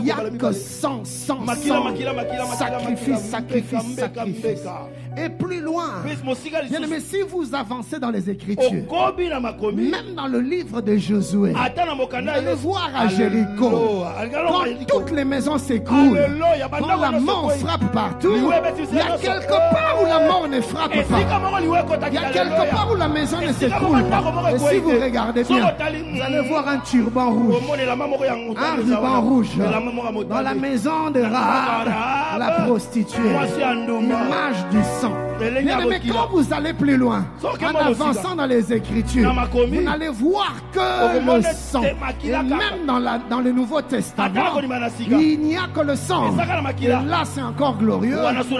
n'y a que sang, sacrifice. Et plus loin, bien aimé, si vous avancez dans les Écritures, même dans le livre de Josué, vous allez voir à Jéricho, quand toutes les maisons s'écroulent, quand la mort frappe partout, il y a quelque part où la mort ne frappe pas. Il y a quelque part où la maison ne s'écroule pas. Et si vous regardez bien, vous allez voir un turban rouge, un ruban rouge dans la maison de Rahab, la prostituée, l'image du sang. Bien aimé, quand vous allez plus loin, en avançant dans les Écritures, vous n'allez voir que le sang. Et même dans le Nouveau Testament, il n'y a que le sang. Et là, c'est encore glorieux, parce que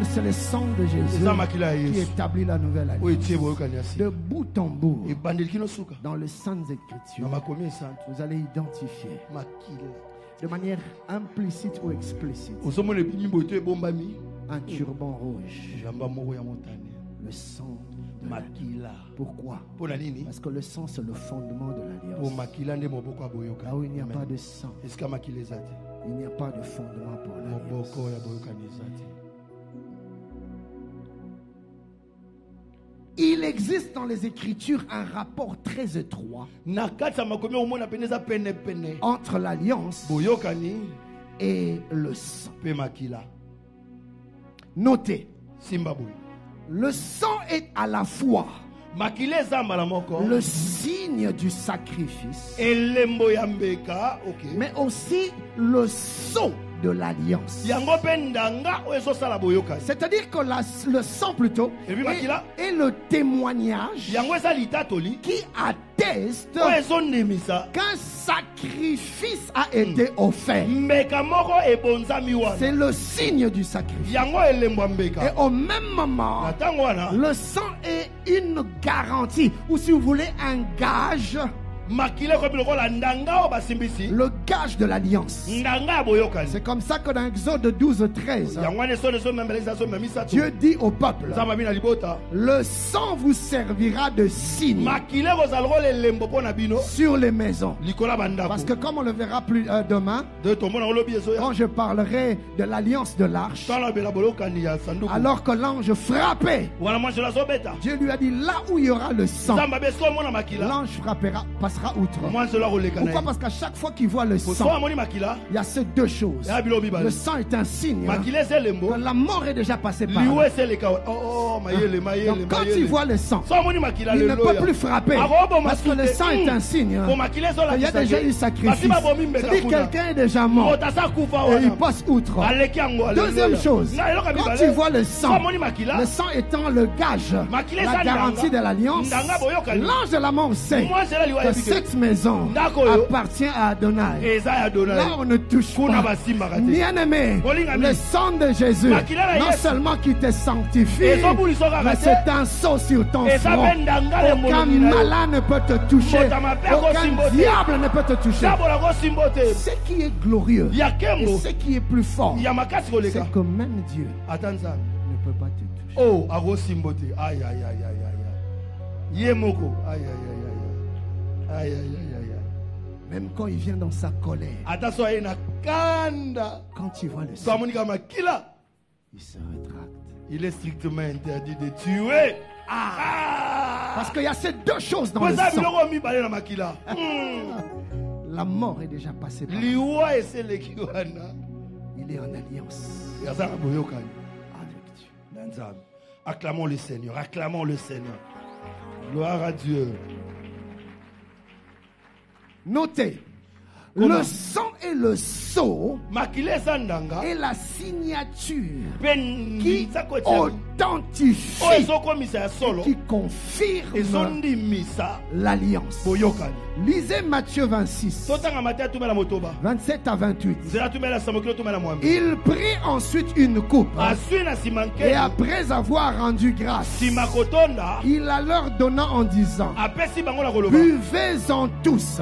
c'est le sang de Jésus qui établit la nouvelle alliance. De bout en bout, dans les Saintes Écritures, vous allez identifier de manière implicite ou explicite un turban rouge, le sang de l'alliance. Pourquoi? Parce que le sang, c'est le fondement de l'alliance. Là où il n'y a pas de sang, il n'y a pas de fondement pour l'alliance. Il existe dans les Écritures un rapport très étroit entre l'alliance et le sang. Notez, le sang est à la fois le signe du sacrifice, mais aussi le sceau de l'alliance. C'est-à-dire que le sang plutôt est le témoignage qui atteste qu'un sacrifice a été offert. C'est le signe du sacrifice. Et au même moment, le sang est une garantie, ou si vous voulez un gage, le gage de l'alliance. C'est comme ça que dans Exode 12:13, Dieu dit au peuple, le sang vous servira de signe sur les maisons. Parce que comme on le verra plus demain, quand je parlerai de l'alliance de l'arche, alors que l'ange frappait, Dieu lui a dit, là où il y aura le sang, l'ange frappera, passera outre. Pourquoi? Parce qu'à chaque fois qu'il voit le sang, il y a ces deux choses. Le sang est un signe que la mort est déjà passée par là. Donc quand il voit le sang, il ne peut plus frapper parce que le sang est un signe qu'il y a déjà eu sacrifice. C'est-à-dire que quelqu'un est déjà mort et il passe outre. Deuxième chose, quand il voit le sang étant le gage, la garantie de l'alliance, l'ange de la mort sait que cette maison appartient à Adonai. Là on ne touche pas. Bien-aimé, le sang de Jésus, non seulement qui te sanctifie, mais c'est un sceau sur ton front. Aucun malin ne peut te toucher. Aucun diable ne peut te toucher. Ce qui est glorieux et ce qui est plus fort, c'est que même Dieu ne peut pas te toucher. Oh, agosimbote. Aïe, aïe, aïe, aïe, aïe. Yemoko. Aïe, aïe, aïe, aïe. Aïe, aïe, aïe, aïe. Même quand il vient dans sa colère, quand il voit le sang, il se rétracte. Il est strictement interdit de tuer. Parce qu'il y a ces deux choses dans le sang. La mort est déjà passée par là. Il est en alliance avec Dieu. Acclamons le Seigneur, acclamons le Seigneur. Gloire à Dieu. Notez, le sang et le sceau et la signature qui authentifie et qui confirme l'alliance. Lisez Matthieu 26, 27 à 28. Il prit ensuite une coupe et après avoir rendu grâce, il la leur donna en disant: buvez-en tous,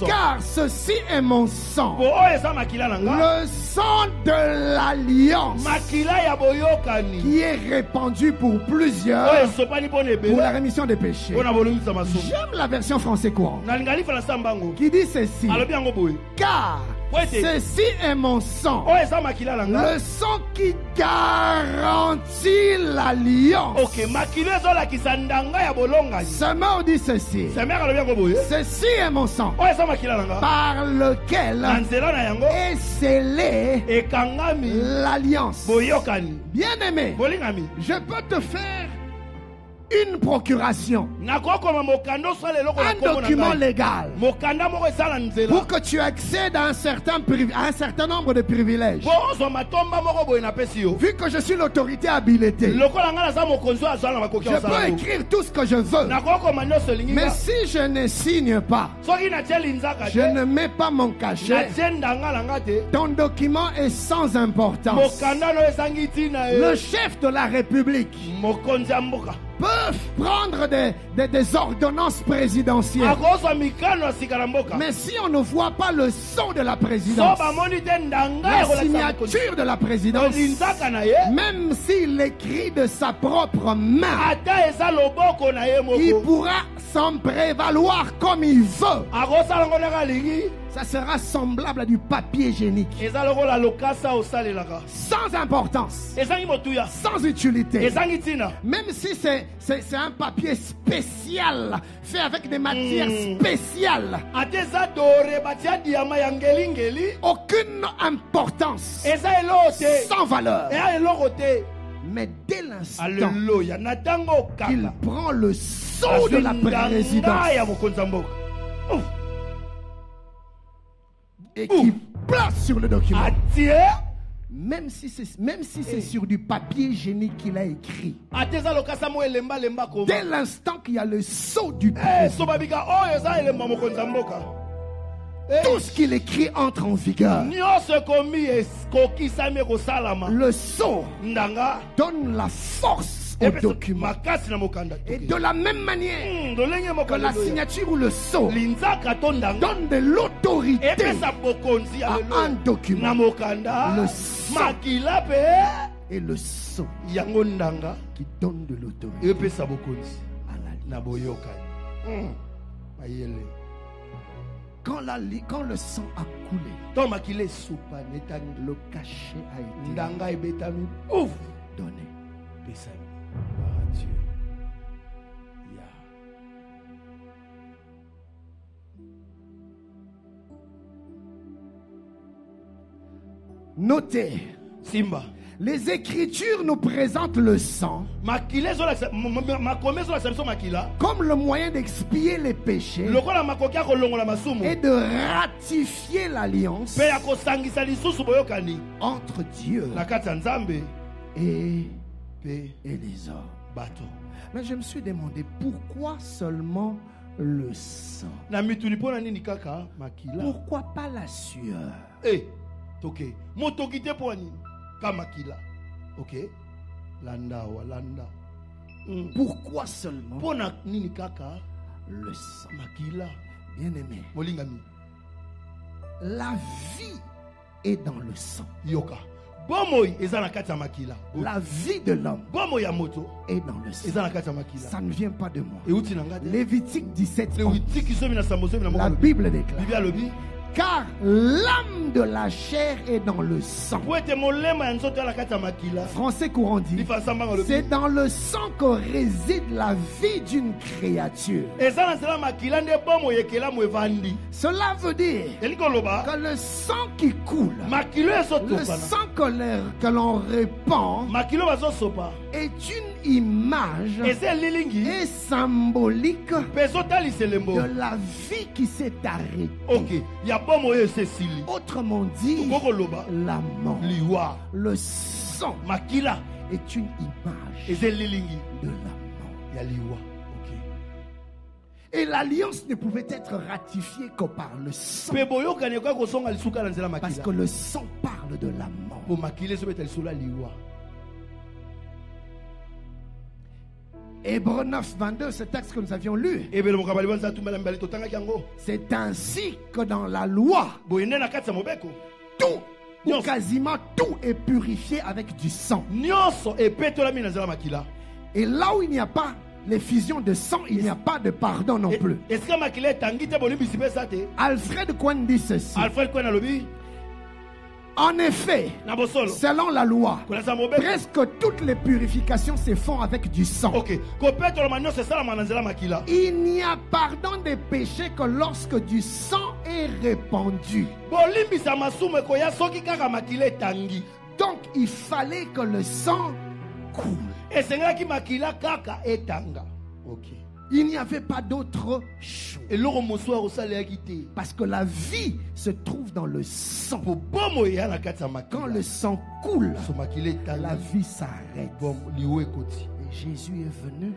car ceci est mon sang, le sang de l'alliance, qui est répandu pour plusieurs pour la rémission des péchés. J'aime la version française courante qui dit ceci: car ceci est mon sang, le sang qui garantit l'alliance. Ce mot dit ceci: ceci est mon sang, par lequel est scellée l'alliance. Bien-aimé, je peux te faire une procuration, un document légal pour que tu accèdes à un certain nombre de privilèges. Vu que je suis l'autorité habilitée, je peux écrire tout ce que je veux, mais si je ne signe pas, je ne mets pas mon cachet, ton document est sans importance. Le chef de la République peuvent prendre des ordonnances présidentielles, mais si on ne voit pas le sceau de la présidence, la signature de la présidence, même s'il écrit de sa propre main, il pourra s'en prévaloir comme il veut. Ça sera semblable à du papier hygiénique, sans importance, sans utilité. Même si c'est un papier spécial, fait avec des matières spéciales, aucune importance, sans valeur. Mais dès l'instant qu'il prend le sceau de la présidence et qu'il place sur le document, même si c'est sur du papier hygiénique qu'il a écrit, dès l'instant qu'il y a le sceau du président, tout ce qu'il écrit entre en vigueur. Le sceau donne la force au document. Et de la même manière que la signature ou le sceau donne de l'autorité à un document, le sceau et le sceau qui donne de l'autorité à l'alliance. Quand le sang a coulé, le cachet a été donné. Dieu. Notez. Simba. Les Écritures nous présentent le sang comme le moyen d'expier les péchés et de ratifier l'alliance entre Dieu et les hommes. Mais je me suis demandé pourquoi seulement le sang? Pourquoi pas la sueur? Kamakila. Ok. Landa walanda. Pourquoi seulement Pona nini kaka le sang? Makila. Bien aimé. Molingami. La vie est dans le sang. Yoka. Bomoy ezana kata makila. La vie de l'homme Bomoy ya moto est dans le sang. ezana kata makila. Ça ne vient pas de moi. Et uti nangade. Lévitique 17. La La Bible déclare. Biblia lobi. Car l'âme de la chair est dans le sang. Français courant dit, c'est dans le sang que réside la vie d'une créature. Cela veut dire que le sang qui coule, le sang que l'on répand, est une image et symbolique de la vie qui s'est arrêtée. Autrement dit, la mort. Le sang est une image de la mort. Et l'alliance ne pouvait être ratifiée que par le sang. Parce que le sang parle de la mort. Hébreux 9, 22, ce texte que nous avions lu. C'est ainsi que dans la loi, tout ou quasiment tout est purifié avec du sang. Et là où il n'y a pas l'effusion de sang, il n'y a pas de pardon non plus. Alfred Cohen dit ceci. En effet, selon la loi, presque toutes les purifications se font avec du sang. Il n'y a pardon des péchés que lorsque du sang est répandu. Donc il fallait que le sang coule. Il n'y avait pas d'autre choix. Parce que la vie se trouve dans le sang. Quand le sang coule, la vie s'arrête. Et Jésus est venu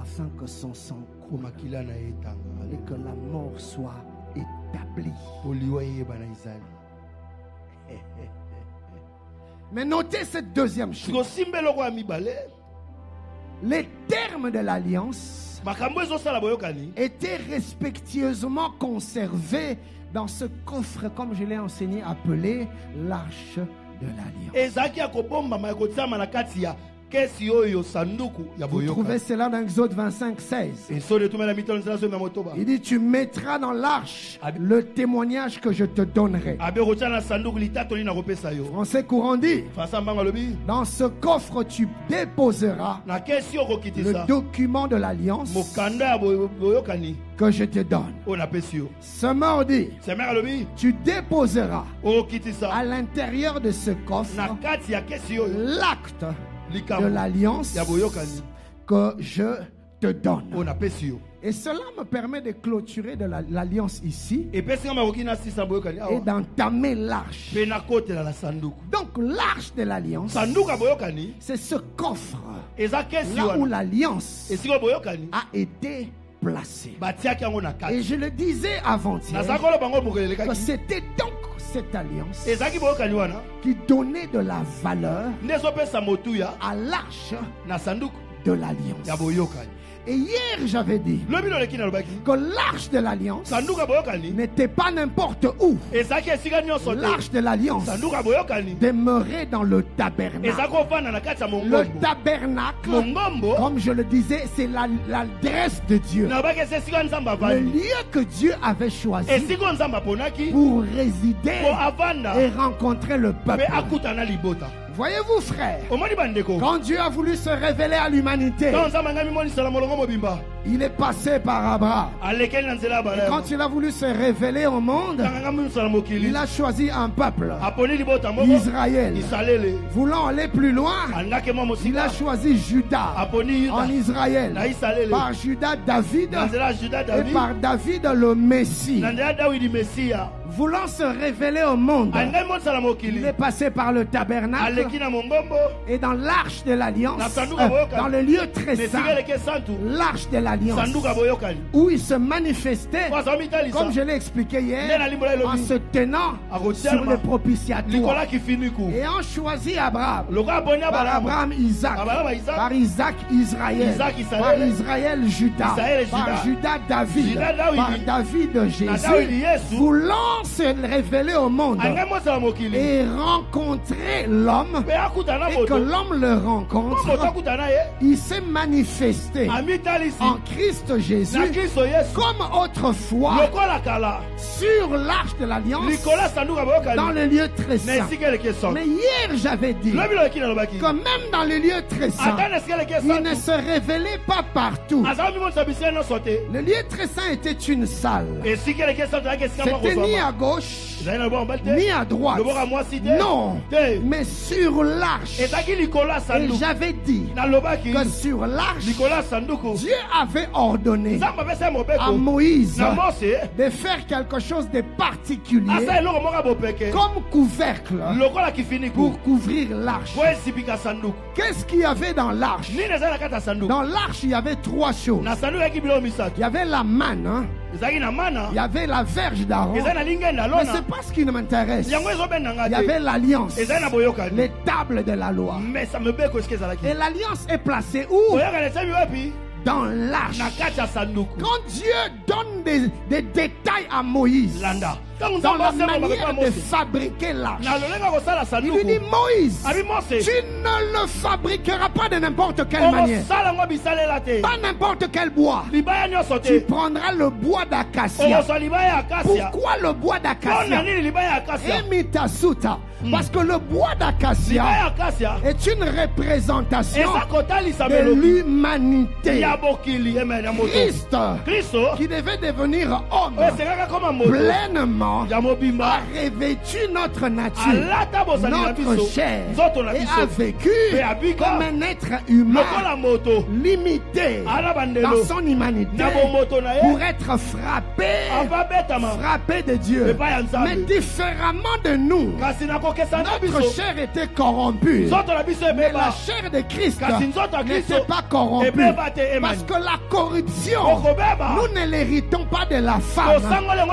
afin que son sang coule et que la mort soit établie. Mais notez cette deuxième chose. Les termes de l'alliance étaient respectueusement conservés dans ce coffre, comme je l'ai enseigné, appelé l'arche de l'alliance. Vous trouvez cela dans Exode 25, 16. Il dit, tu mettras dans l'arche le témoignage que je te donnerai. Français courant dit, dans ce coffre tu déposeras le document de l'alliance que je te donne. Ce mardi, tu déposeras à l'intérieur de ce coffre l'acte de l'alliance que je te donne. Et cela me permet de clôturer de l'alliance ici et d'entamer l'arche. Donc l'arche de l'alliance, c'est ce coffre là où l'alliance a été placée. Et je le disais avant-hier que c'était donc cette alliance qui donnait de la valeur à l'arche de l'alliance. Et hier j'avais dit que l'arche de l'alliance n'était pas n'importe où. L'arche de l'alliance demeurait dans le tabernacle. Le tabernacle, comme je le disais, c'est l'adresse de Dieu. Le lieu que Dieu avait choisi pour résider et rencontrer le peuple. Voyez-vous, frère, quand Dieu a voulu se révéler à l'humanité, il est passé par Abraham. Et quand il a voulu se révéler au monde, il a choisi un peuple, Israël. Voulant aller plus loin, il a choisi Judas en Israël. Par Judas, David, et par David, le Messie. Voulant se révéler au monde, il est passé par le tabernacle et dans l'arche de l'alliance, dans le lieu très saint, l'arche de l'alliance, où il se manifestait, comme je l'ai expliqué hier, en se tenant sur le propitiatoire. Et on choisit Abraham, par Abraham Isaac, par Isaac Israël, par Israël Judas, par Judas David, par David Jésus, voulant se révéler au monde et rencontrer l'homme, et que l'homme le rencontre, il s'est manifesté en Christ Jésus comme autrefois sur l'arche de l'alliance dans le lieu très saint. Mais hier j'avais dit que même dans le lieu très saint, il ne se révélait pas partout. Le lieu très saint était une salle. C'était ni à gauche ni à droite, non, mais sur l'arche. Et j'avais dit que sur l'arche, Dieu avait ordonné à Moïse de faire quelque chose de particulier comme couvercle pour couvrir l'arche. Qu'est-ce qu'il y avait dans l'arche? Dans l'arche, il y avait trois choses. Il y avait la manne, hein? Il y avait la verge d'Aaron. Mais c'est pas ce qui m'intéresse. Il y avait l'alliance, les tables de la loi. Et l'alliance est placée où? Dans l'arche. Quand Dieu donne des détails à Moïse dans la manière de fabriquer l'arche, il lui dit: Moïse, tu ne le fabriqueras pas de n'importe quelle manière, pas n'importe quel bois. Tu prendras le bois d'acacia. Pourquoi le bois d'acacia? Emitasuta. Parce que le bois d'acacia est une représentation de l'humanité. Christ, qui devait devenir homme pleinement, a revêtu notre nature, notre chair, et a vécu comme un être humain limité dans son humanité pour être frappé de Dieu. Mais différemment de nous, notre chair était corrompue, mais la chair de Christ n'était pas corrompue. Parce que la corruption, nous ne l'héritons pas de la femme.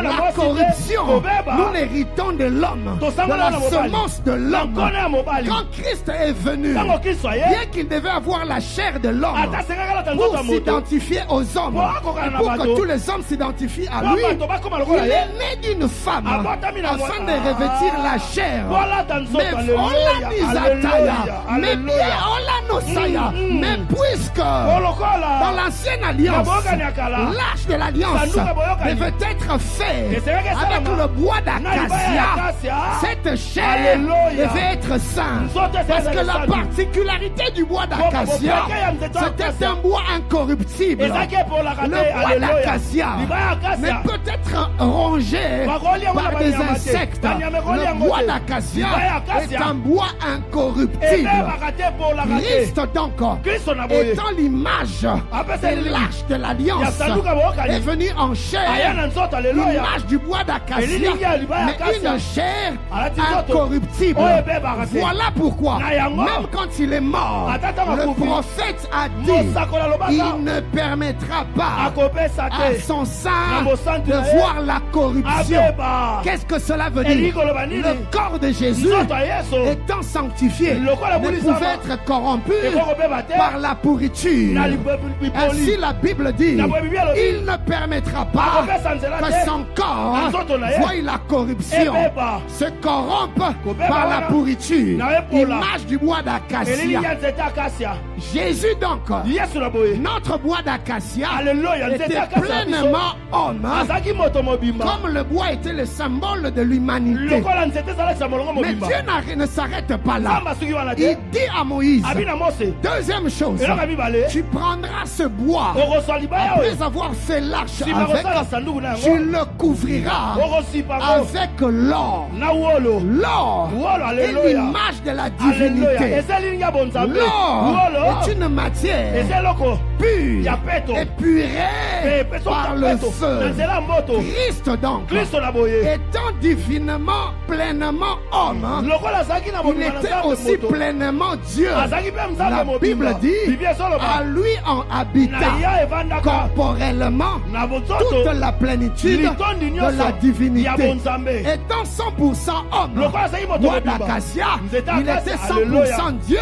La corruption, nous l'héritons de l'homme, de la semence de l'homme. Quand Christ est venu, bien qu'il devait avoir la chair de l'homme pour s'identifier aux hommes, et pour que tous les hommes s'identifient à lui, il est né d'une femme afin de revêtir la chair. Mais bien, mais puisque dans l'ancienne alliance, l'arche de l'alliance devait être fait avec le bois d'acacia, cette chair devait être sainte. Parce que la particularité du bois d'acacia, c'était un bois incorruptible. Le bois d'acacia ne peut être rongé par des insectes. Le bois d'acacia est un bois incorruptible. Christ donc, étant l'image de l'arche de l'alliance, est venu en chair, l'image du bois d'acacia, mais une chair incorruptible. Voilà pourquoi, même quand il est mort, le prophète a dit: il ne permettra pas à son sang de voir la corruption. Qu'est-ce que cela veut dire? Le corps de Jésus, étant sanctifié, ne pouvait être corrompu. corrompu par la pourriture. Ainsi la Bible dit, il ne permettra pas que son corps voie la corruption, se corrompe par la pourriture. Image du bois d'acacia. Jésus donc, notre bois d'acacia, était pleinement homme, comme le bois était le symbole de l'humanité. Mais Dieu ne s'arrête pas là. Il dit à Moïse, deuxième chose, tu prendras ce bois, après avoir fait l'arche avec, tu le couvriras avec l'or. L'or est l'image de la divinité. L'or est une matière pure, épurée par le feu. Christ donc, étant divinement, pleinement homme, il était aussi pleinement Dieu. La Bible dit, à lui en habitant corporellement toute la plénitude de la divinité. Étant 100% homme, bois d'acacia, il était 100% Dieu,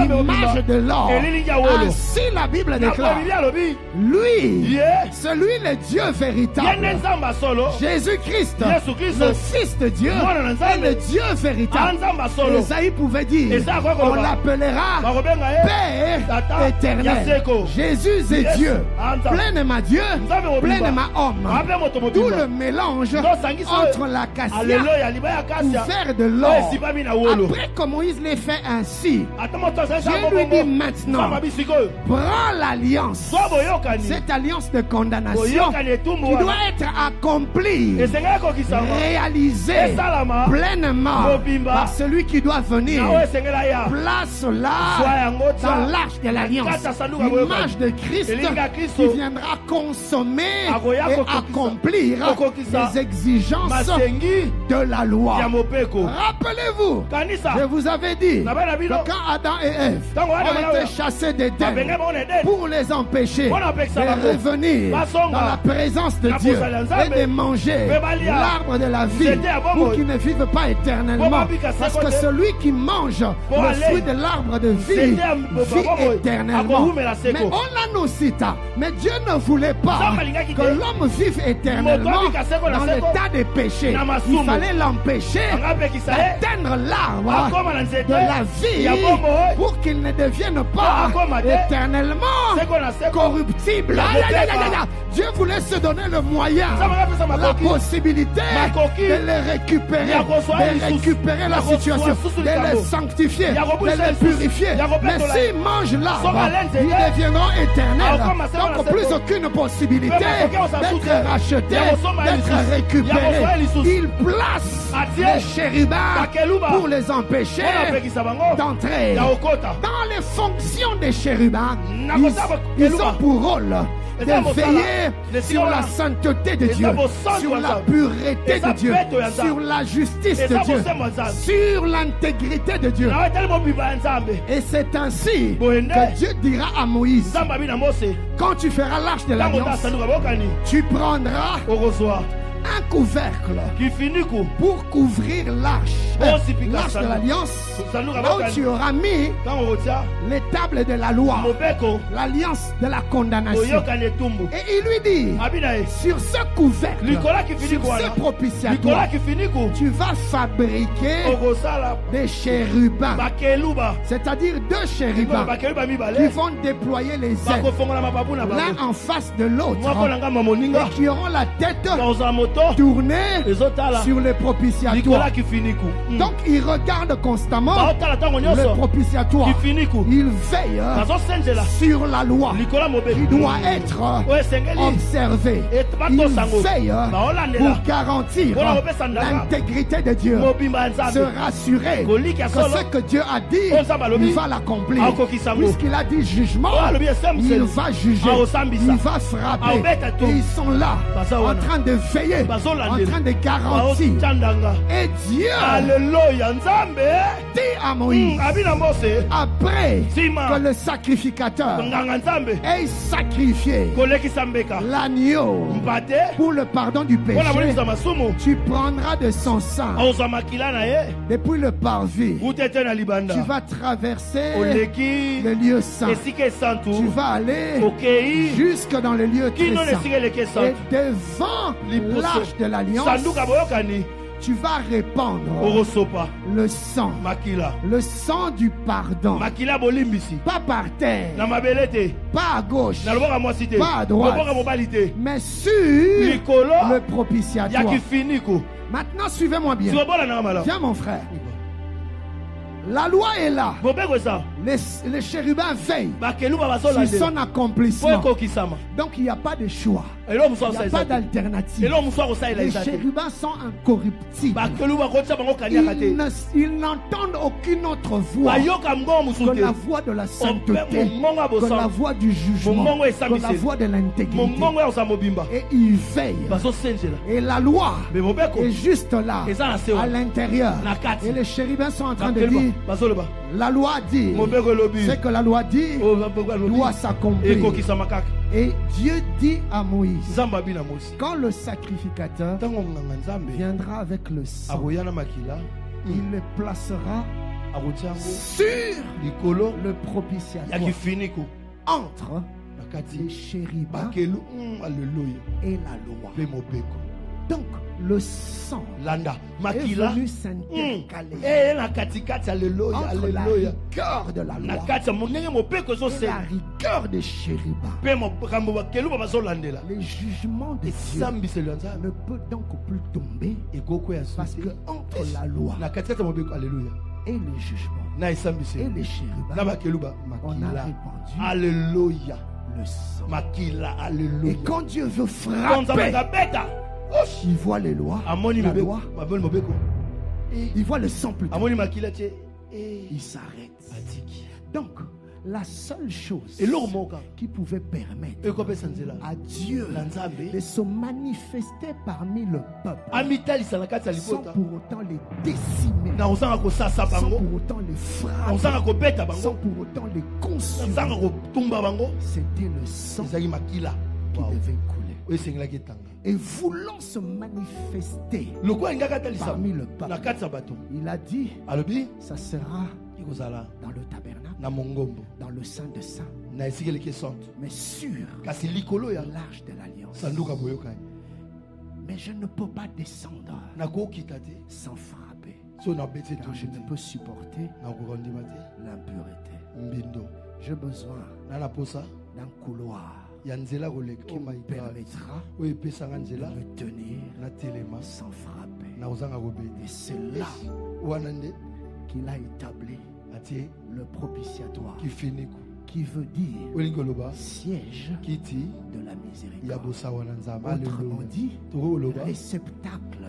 image de l'or. Ainsi la Bible déclare, lui, celui le Dieu véritable, Jésus-Christ, le Fils de Dieu, est le Dieu véritable. Esaïe pouvait dire, on l'appellera Père éternel. Jésus est Dieu, pleinement Dieu, pleinement homme. D'où le mélange entre l'acacia couvert de l'or. Après que Moïse l'ait fait ainsi, Dieu lui dit maintenant, prends l'alliance, cette alliance de condamnation qui doit être accomplie, réalisée pleinement par celui qui doit venir. Place-la dans l'arche de l'alliance, l'image de Christ qui viendra consommer et accomplir les exigences de la loi. Rappelez-vous, je vous avais dit que quand Adam et Ève ont été chassés d'Éden pour les empêcher de revenir dans la présence de Dieu et de manger l'arbre de la vie pour qu'ils ne vivent pas éternellement, parce que celui qui mange le fruit de l'arbre de vie vit éternellement. Mais on nous cita, mais Dieu ne voulait pas que l'homme vive éternellement dans l'état de péché. Il fallait l'empêcher d'atteindre l'arbre de la vie pour qu'il ne devienne pas éternellement corruptible. Dieu voulait se donner le moyen, la possibilité de les récupérer la situation, de les sanctifier, de les purifier. Mais s'ils mangent l'arbre, ils deviendront éternels. Donc plus aucune possibilité d'être rachetés, d'être récupérés. Il place les chérubins pour les empêcher d'entrer. Dans les fonctions des chérubins, ils ont pour rôle de veiller sur la sainteté de Dieu, sur la pureté de Dieu, sur la justice de Dieu, sur l'intégrité de Dieu. Et c'est ainsi que Dieu dira à Moïse, quand tu feras l'arche de l'alliance, tu prendras un couvercle pour couvrir l'arche de l'alliance, là où tu auras mis les tables de la loi, l'alliance de la condamnation. Et il lui dit, sur ce couvercle, sur ce propitiatoire, tu vas fabriquer des chérubins, c'est-à-dire deux chérubins qui vont déployer les ailes l'un en face de l'autre et qui auront la tête tourner sur le propitiatoire. Donc il regarde constamment le propitiatoire. Il veille sur la loi qui doit être observée. Il veille pour garantir l'intégrité de Dieu, se rassurer que ce que Dieu a dit, il va l'accomplir. Puisqu'il a dit jugement, il va juger, il va frapper. Et ils sont là en train de veiller en train de garantir. Et Dieu dit à Moïse, après que le sacrificateur ait sacrifié l'agneau pour le pardon du péché, tu prendras de son sang depuis le parvis. Tu vas traverser le lieu saint. Tu vas aller jusque dans le lieu très saint. Et devant l'arche de l'alliance, tu vas répandre le sang du pardon. Pas par terre, pas à gauche, pas à droite, mais sur le propitiatoire. Maintenant, suivez-moi bien. Viens, mon frère. La loi est là. Les chérubins veillent sur son accomplissement. Donc il n'y a pas de choix. Il n'y a pas d'alternative. Les chérubins sont incorruptibles. Ils n'entendent aucune autre voix que la voix de la sainteté, que la voix du jugement, que la voix de l'intégrité. Et ils veillent. Et la loi est juste là, à l'intérieur. Et les chérubins sont en train de dire, la loi dit, c'est que la loi dit doit s'accomplir. Et Dieu dit à Moïse, quand le sacrificateur viendra avec le sang, il le placera sur le propitiatoire entre les chérubins et la loi. Donc le sang est venu s'intercaler entre la rigueur de la loi et la rigueur des chérubins. Les jugements de Dieu ne peut donc plus tomber parce que entre la loi et le jugement et les chérubins, on a répandu le sang. Et quand Dieu veut frapper, il voit les lois, la loi, il voit le sang plutôt, il s'arrête. Donc la seule chose qui pouvait permettre à Dieu de se manifester parmi le peuple sans pour autant les décimer, sans pour autant les frapper, sans pour autant les consumer, c'était le sang qui devait couler. Et voulant se manifester parmi le peuple, il a dit, ça sera dans le tabernacle, dans le Saint de Saints, mais sur l'arche de l'alliance. Mais je ne peux pas descendre sans frapper, car je ne peux supporter l'impureté. J'ai besoin d'un couloir qui me permettra de me tenir sans frapper. Et c'est là qu'il a établi le propitiatoire, qui veut dire siège de la miséricorde. Autrement dit, réceptacle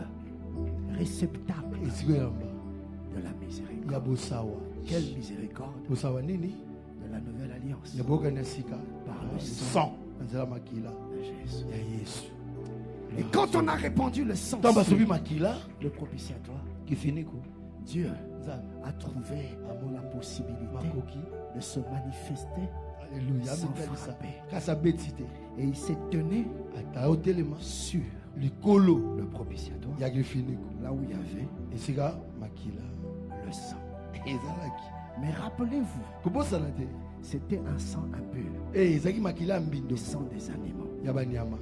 de la miséricorde. Quelle miséricorde? De la nouvelle alliance, par le sang de Jésus. Et quand on a répandu le sang sur le propitiatoire, Dieu a trouvé la possibilité de se manifester sans frapper. Et il s'est tenu sur le propitiatoire, là où il y avait le sang. Mais rappelez-vous, c'était un sang impur, le sang des animaux.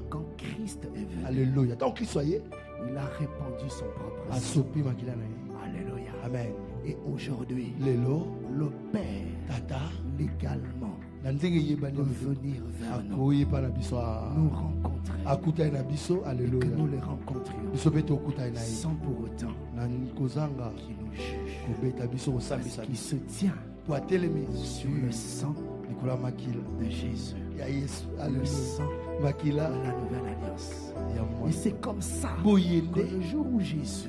Quand Christ est venu, Alléluia. il a répandu son propre sang. Alléluia. Amen. Et aujourd'hui, le Père légalement de venir vers nous, nous rencontrer, et que nous les rencontrions sans pour autant qu'il nous juge, parce qu'il se tient sur le sang de Jésus, le sang de la nouvelle alliance. Et c'est comme ça que le jour où Jésus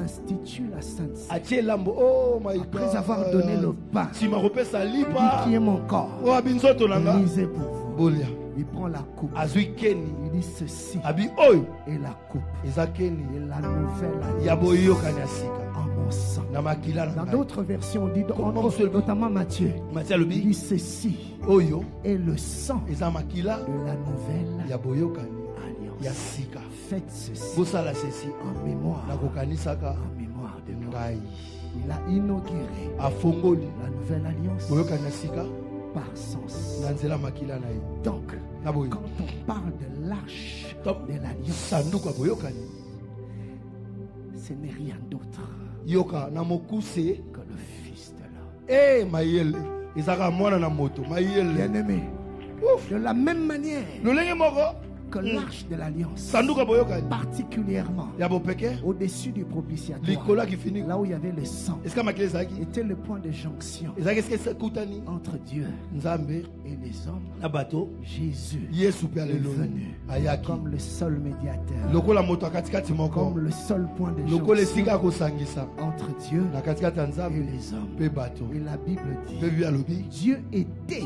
institue la Sainte Seine, après avoir donné le pain, il dit qui est mon corps, lisez pour vous. Il prend la coupe. Il dit ceci. Et la coupe. Et la nouvelle alliance en mon sang. Dans d'autres versions, on dit, notamment Matthieu, il dit ceci. Et le sang de la nouvelle alliance. Faites ceci en mémoire de moi. Il a inauguré la nouvelle alliance par son sang. Donc, quand on parle de l'arche de l'alliance, ce n'est rien d'autre que le Fils de l'homme. Bien-aimé, de la même manière que l'arche de l'alliance, particulièrement au-dessus du propitiatoire, là où il y avait le sang, était le point de jonction entre Dieu et les hommes. Jésus est venu comme le seul médiateur, comme le seul point de jonction entre Dieu et les hommes. Et la Bible dit, Dieu était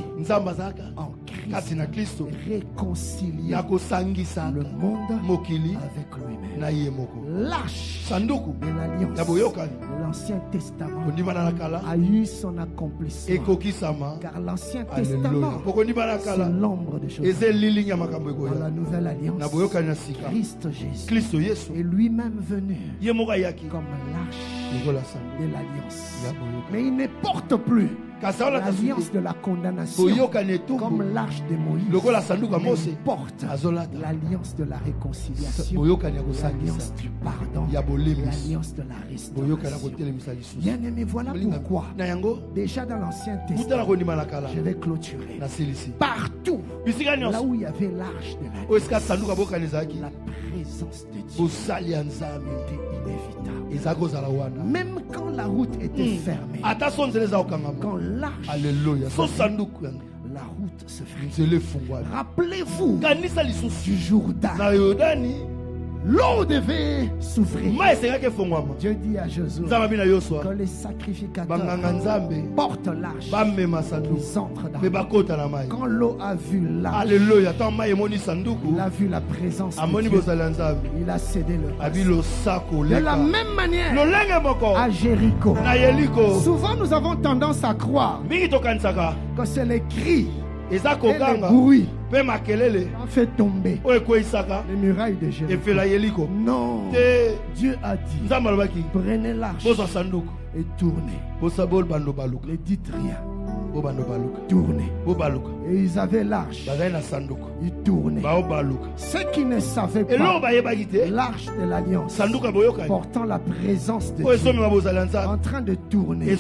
en Christ réconcilié le monde avec lui-même. L'arche de l'alliance de l'Ancien Testament a eu son accomplissement, car l'Ancien Testament, c'est l'ombre des choses. Dans la nouvelle alliance, Christ Jésus est lui-même venu comme l'arche de l'alliance. Mais il ne porte plus l'alliance de la condamnation comme l'arche de Moïse. Il porte l'alliance de la réconciliation, l'alliance du pardon, l'alliance de la restauration. Bien aimé, voilà pourquoi déjà dans l'Ancien Testament, je vais clôturer, partout là où il y avait l'arche de l'alliance, la présence de Dieu était inévitable. Même quand la route était fermée, quand l'arche, la route se fermait. Rappelez-vous du Jourdain. L'eau devait s'ouvrir. Dieu dit à Josué que les sacrificateurs portent l'arche, ils entrent dans l'eau. Quand l'eau a vu l'arche, il a vu la présence de Dieu, il a cédé le reste. De la même manière, à Jéricho, souvent nous avons tendance à croire que c'est les cris et les bruits ont fait tomber les murailles de Jéricho. Non, Dieu a dit, prenez l'arche et tournez. Ne dites rien. Tournez. Et ils avaient l'arche. Ils tournaient. Ceux qui ne savaient pas l'arche de l'alliance portant la présence de Dieu en train de tourner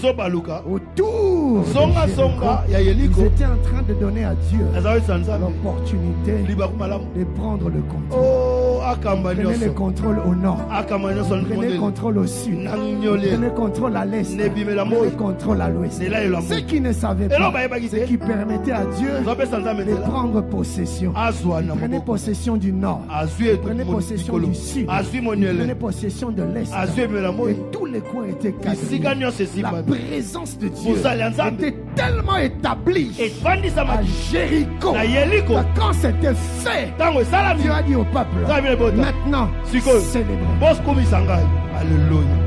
autour de Jéricho, ils étaient en train de donner à Dieu l'opportunité de prendre le contrôle. Prenez le contrôle au nord, prenez le contrôle au sud, prenez le contrôle à l'est, prenez le contrôle à l'ouest. Ceux qui ne savaient pas, ce qui permettait à Dieu de prendre possession. Prenez possession du nord, prenez possession du sud, prenez possession de l'est, et tous les coins étaient quadrillés. La présence de Dieu était tellement établie à Jéricho que quand c'était fait, Dieu a dit au peuple, maintenant célébrez. Alléluia.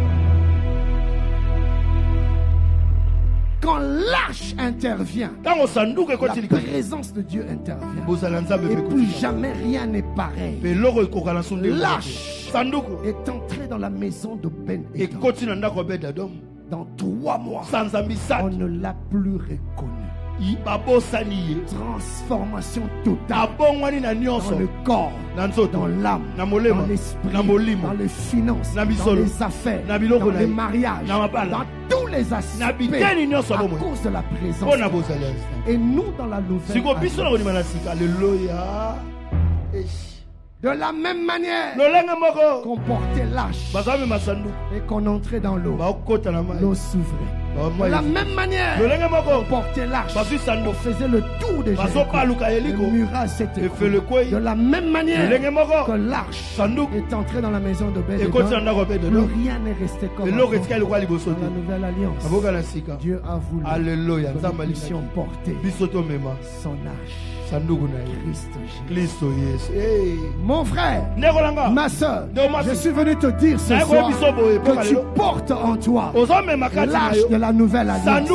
Quand l'arche intervient, la présence de Dieu intervient. Et plus jamais rien n'est pareil. L'arche est entrée dans la maison de Ben-Edom. Dans 3 mois, on ne l'a plus reconnu. Transformation totale dans le corps, dans l'âme, dans l'esprit, dans les finances, dans les affaires, dans les mariages, dans tous les aspects, à cause de la présence. Et nous, dans la nouvelle alliance, de la même manière qu'on portait l'arche et qu'on entrait dans l'eau, l'eau s'ouvrait. De la même manière, on portait l'arche, on faisait le tour de Jéricho. Le muraille s'était coulé. De la même manière que l'arche est entrée dans la maison de Obed-Edom, plus rien n'est resté comme avant. Dans la nouvelle alliance, Dieu a voulu que nous puissions porter son arche. Christ Jésus. Hey. Mon frère, ma soeur, je suis venu te dire ce soir que tu portes en toi l'arche de la nouvelle alliance.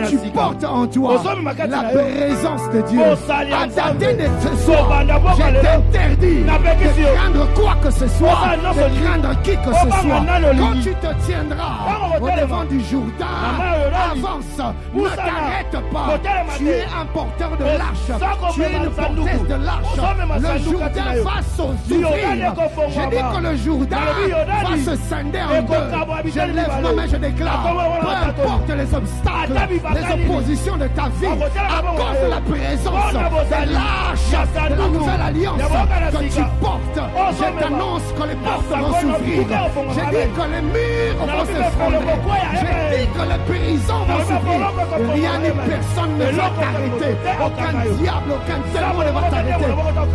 Tu portes en toi la présence de Dieu. À dater de ce soir, je t'interdis de craindre quoi que ce soit, de craindre qui que ce soit. Quand tu te tiendras au devant du Jourdain, avance, ne t'arrête pas. Tu es un porteur de l'arche. Tu es une porteuse de l'arche. Le Jourdain va s'ouvrir. Je dis que le Jourdain va se scinder en deux. Je lève ma main, je déclare, peu importe les obstacles, les oppositions de ta vie, à cause de la présence de l'arche de la nouvelle alliance que tu portes, je t'annonce que les portes vont s'ouvrir. Je dis que les murs vont s'effondrer. Je dis que les prisons vont s'ouvrir. Rien ni personne ne va t'arrêter. Aucun diable, aucun démon ne va t'arrêter.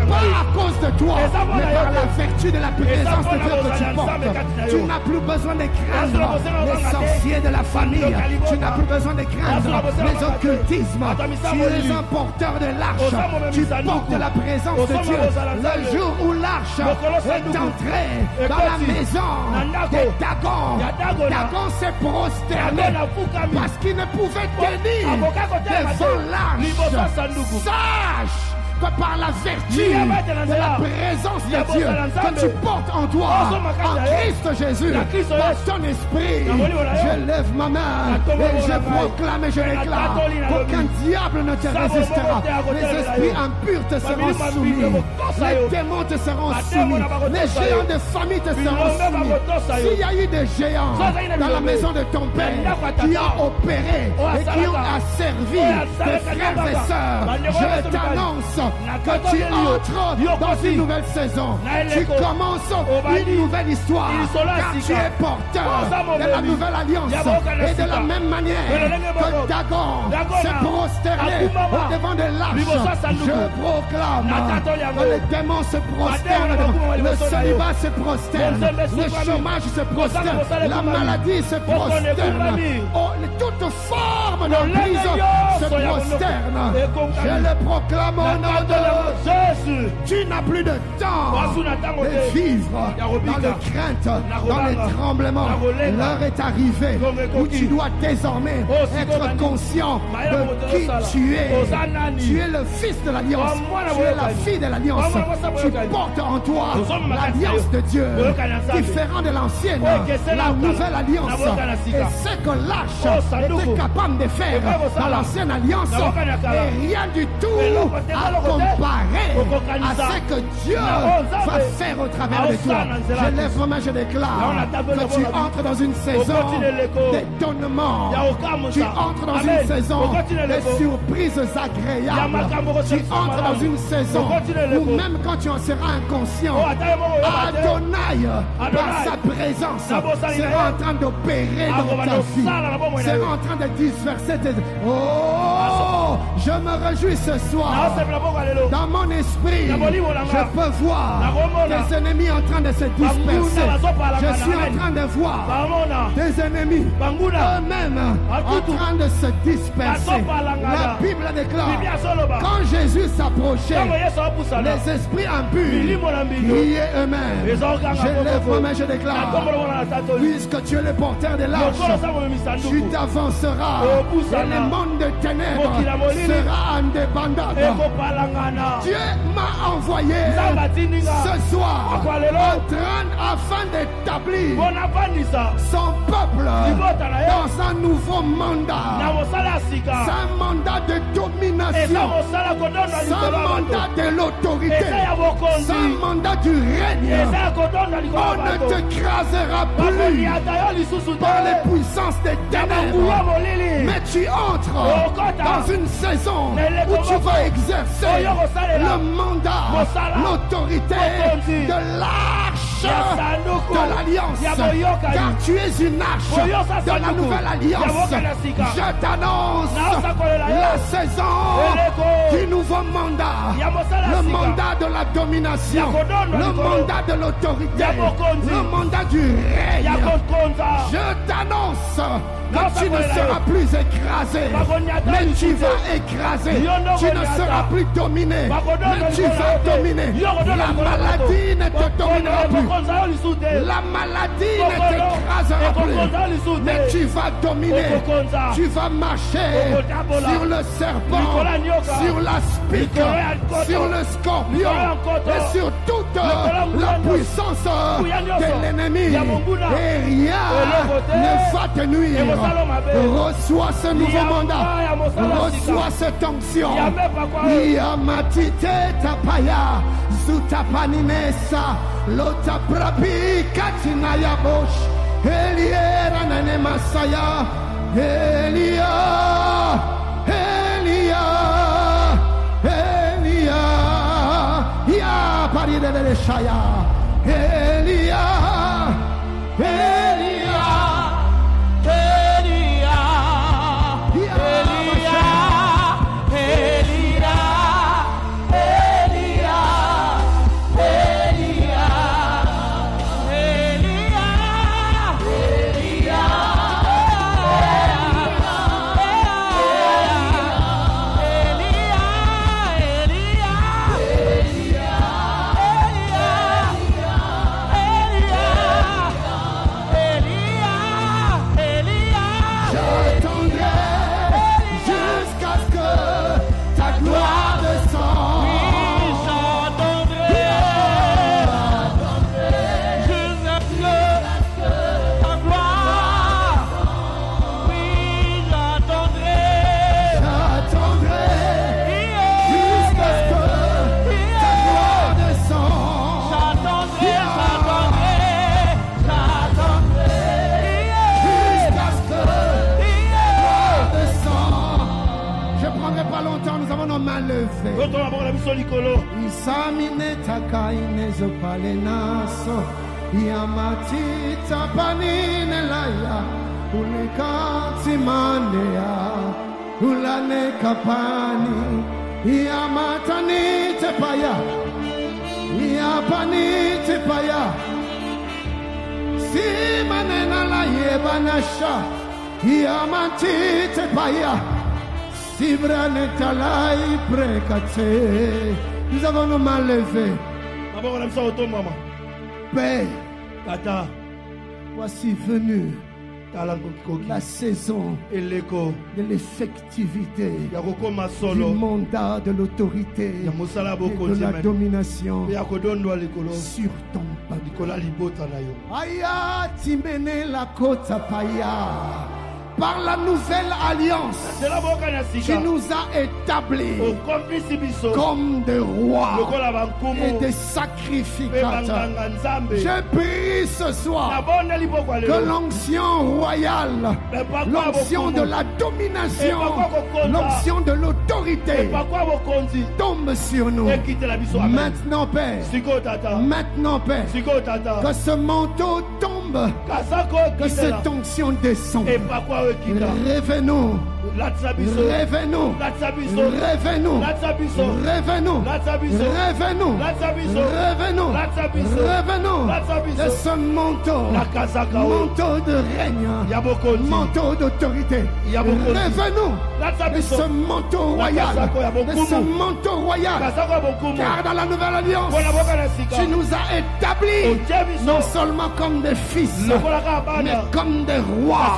Pas à cause de toi, mais par la vertu de la présence de Dieu que tu portes. Tu n'as plus besoin de craindre les sorciers de la famille. Tu n'as plus besoin de craindre les occultismes. Tu es un porteur de l'arche. Tu portes la présence de Dieu. Le jour où l'arche est entrée dans la maison de Dagon, Dagon s'est prosterné parce qu'il ne pouvait tenir devant l'arche. Sache que par la vertu de la présence de Dieu que tu portes en toi, en Christ Jésus, dans ton esprit, je lève ma main et je proclame et je déclare qu'aucun diable ne te résistera. Les esprits impurs te seront soumis, les démons te seront soumis, les géants de famille te seront soumis. S'il y a eu des géants dans la maison de ton père qui ont opéré et qui ont asservi tes frères et sœurs, je t'annonce que tu entres dans une nouvelle saison. Tu commences une nouvelle histoire, car tu es porteur de la nouvelle alliance. Et de la même manière que Dagon s'est prosterné au devant de l'arche, je proclame que les démons se prosternent, le célibat se prosterne, le chômage se prosterne, la maladie se prosterne, toute forme de prison se prosterne. Je le proclame au nom de Jésus. Tu n'as plus de temps de vivre dans les craintes, dans les tremblements. L'heure est arrivée où tu dois désormais être conscient de qui tu es. Tu es le fils de l'alliance. Tu es la fille de l'alliance. Tu portes en toi l'alliance de Dieu, différent de l'ancienne, la nouvelle alliance. Et ce que l'arche était capable de faire dans l'ancienne alliance et rien du tout à comparer à ce que Dieu va faire au travers de toi. Je lève ma main, je déclare que tu entres dans une saison d'étonnement. Tu entres dans une saison de surprises agréables. Tu entres dans une saison où même quand tu en seras inconscient, Adonai, par sa présence, sera en train d'opérer dans ta vie, sera en train de disperser tes... Oh, je me réjouis ce soir. Dans mon esprit, je peux voir des ennemis en train de se disperser. Je suis en train de voir des ennemis eux-mêmes en train de se disperser. La Bible déclare, quand Jésus s'approchait, les esprits impurs criaient eux-mêmes. Je lève ma main, je déclare, puisque tu es le porteur de l'arche, tu t'avanceras et le monde de ténèbres sera indépendable. Dieu m'a envoyé ce soir afin d'établir son peuple dans un nouveau mandat. C'est un mandat de domination domination, sans mandat de l'autorité, sans mandat du règne, on ne te crasera plus par les puissances des ténèbres. Mais tu entres dans une saison où tu vas exercer le mandat, l'autorité de l'arche de l'alliance, car tu es une arche de la nouvelle alliance. Je t'annonce la saison du nouveau mandat, le mandat de la domination, le mandat de l'autorité, le mandat du règne. Je t'annonce que tu ne seras plus écrasé, mais tu vas écraser. Tu ne seras plus dominé, mais tu vas dominer. La maladie ne te dominera plus. La maladie ne t'écrasera plus, mais tu vas dominer. Tu vas marcher sur le serpent, sur la spique, sur le scorpion et sur toute la puissance de l'ennemi. Et rien ne va te nuire. Reçois ce nouveau mandat. Reçois cette onction. Yamatite tapaya, zutapaninesa, lota prapi katinaya bosh, Eliera nane masaya, Elia, Elia, Elia, ya paride de shaya, Elia, Elia. Isamine takaine zopalenaso, yamatita panine laya, unikati mandea, ulane kapani, yamatanite paya, yapanite paya, simanena la yebanasha, yamatite paya. Nous avons nos mains levées. Père, voici venue la saison de l'effectivité du mandat de l'autorité et de la domination sur ton peuple. Aya timene la kota paya. Par la nouvelle alliance qui nous a établis comme des rois et des sacrificateurs. Je prie ce soir que l'onction royale, l'onction de la domination, l'onction de l'autorité tombe sur nous. Maintenant, Père, maintenant, Père, que ce manteau tombe, que cette onction descende. Revenons. Revenons. Revenons. Revenons. Revenons. Revenons. De ce manteau de règne, manteau d'autorité. Revenons de ce manteau royal, car dans la nouvelle alliance, tu nous as établis non seulement comme des fils, mais comme des rois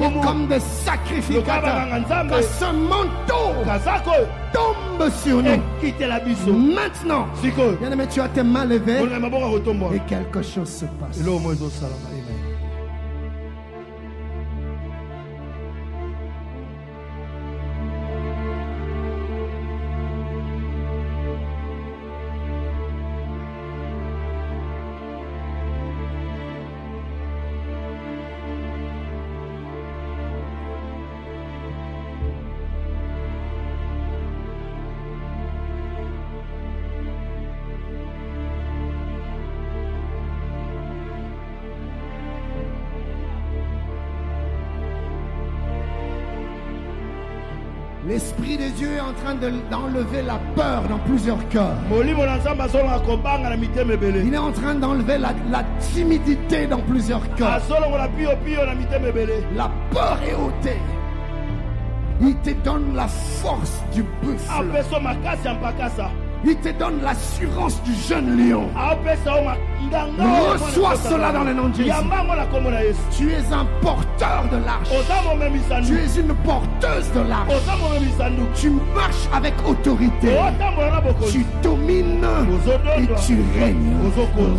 et comme des sacrificateurs. Que ce manteau tombe sur nous. Maintenant, bien-aimé, tu as tes mains levées et quelque chose se passe. L'Esprit de Dieu est en train d'enlever la peur dans plusieurs cœurs. Il est en train d'enlever la timidité dans plusieurs cœurs. La peur est ôtée. Il te donne la force du buffle. Il te donne l'assurance du jeune lion. Reçois cela dans le nom de Jésus. Tu es un porteur de l'arche. Tu es une porteuse de l'arche. Tu marches avec autorité. Tu domines et tu règnes.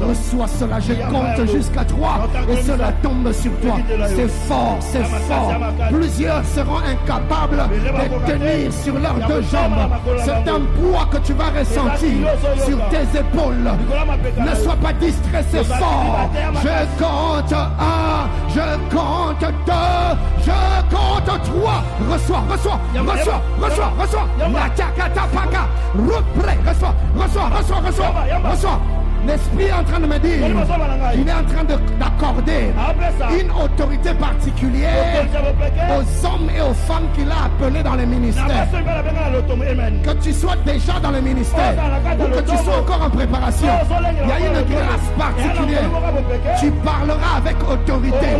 Reçois cela. Je compte jusqu'à 3 et cela tombe sur toi. C'est fort, c'est fort. Plusieurs seront incapables de tenir sur leurs deux jambes. C'est un poids que tu vas ressentir sur tes épaules. Ne sois pas distrait, c'est fort. Je compte 1, je compte 2, je compte 3. Reçois. Reçois. L'Esprit est en train de me dire, il est en train d'accorder une autorité particulière aux hommes et aux femmes qu'il a appelés dans les ministères. Que tu sois déjà dans le ministère ou que tu sois encore en préparation, il y a une grâce particulière. Tu parleras avec autorité.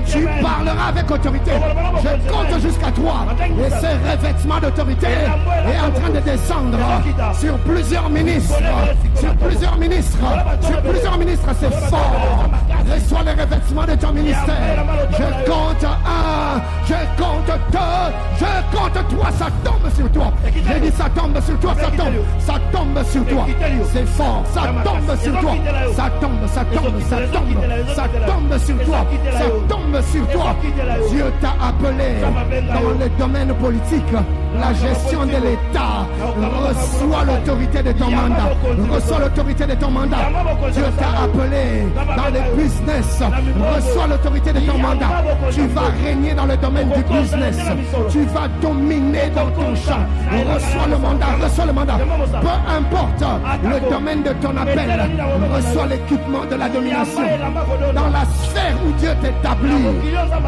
Tu parleras avec autorité. Je compte jusqu'à 3 et ce revêtement d'autorité est en train de descendre sur plusieurs ministres. Sur plusieurs ministres, c'est fort. Reçois le revêtement de ton ministère. Je compte 1, je compte 2, je compte 3. Ça tombe sur toi. J'ai dit ça tombe sur toi, ça tombe sur toi. C'est fort, ça tombe sur toi. Ça tombe sur toi. Ça tombe sur toi. Dieu t'a appelé dans le domaine politique, la gestion de l'État. Reçois l'autorité de ton mandat. Reçois l'autorité de ton mandat. Dieu t'a appelé dans le business. Reçois l'autorité de ton mandat. Tu vas régner dans le domaine du business. Tu vas dominer dans ton champ. Reçois le mandat. Peu importe le domaine de ton appel, reçois l'équipement de la domination. Dans la sphère où Dieu t'établit,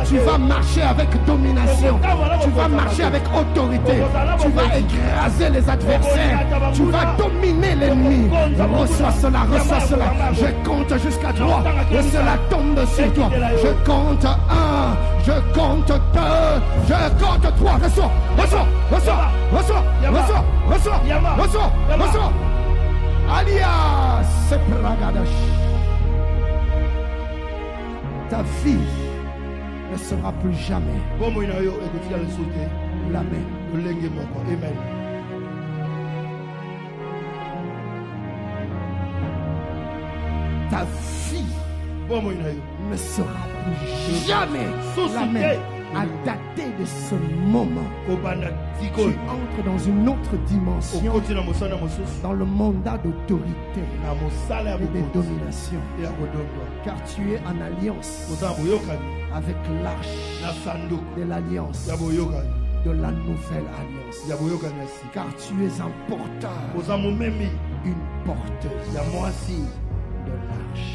tu vas marcher avec domination. Tu vas marcher avec autorité. Tu vas écraser les adversaires. Tu vas dominer l'ennemi. Reçois cela. Je compte jusqu'à 3 et cela tombe sur toi. Je compte 1, je compte 2, je compte 3. Reçois. Alias Sepragadash. Ta vie ne sera plus jamais la même. Amen. Ta vie ne sera plus jamais la même. À dater de ce moment, tu entres dans une autre dimension, dans le mandat d'autorité et de domination, car tu es en alliance avec l'arche de l'alliance, de la nouvelle alliance, car tu es un porteur, une porteuse de l'arche.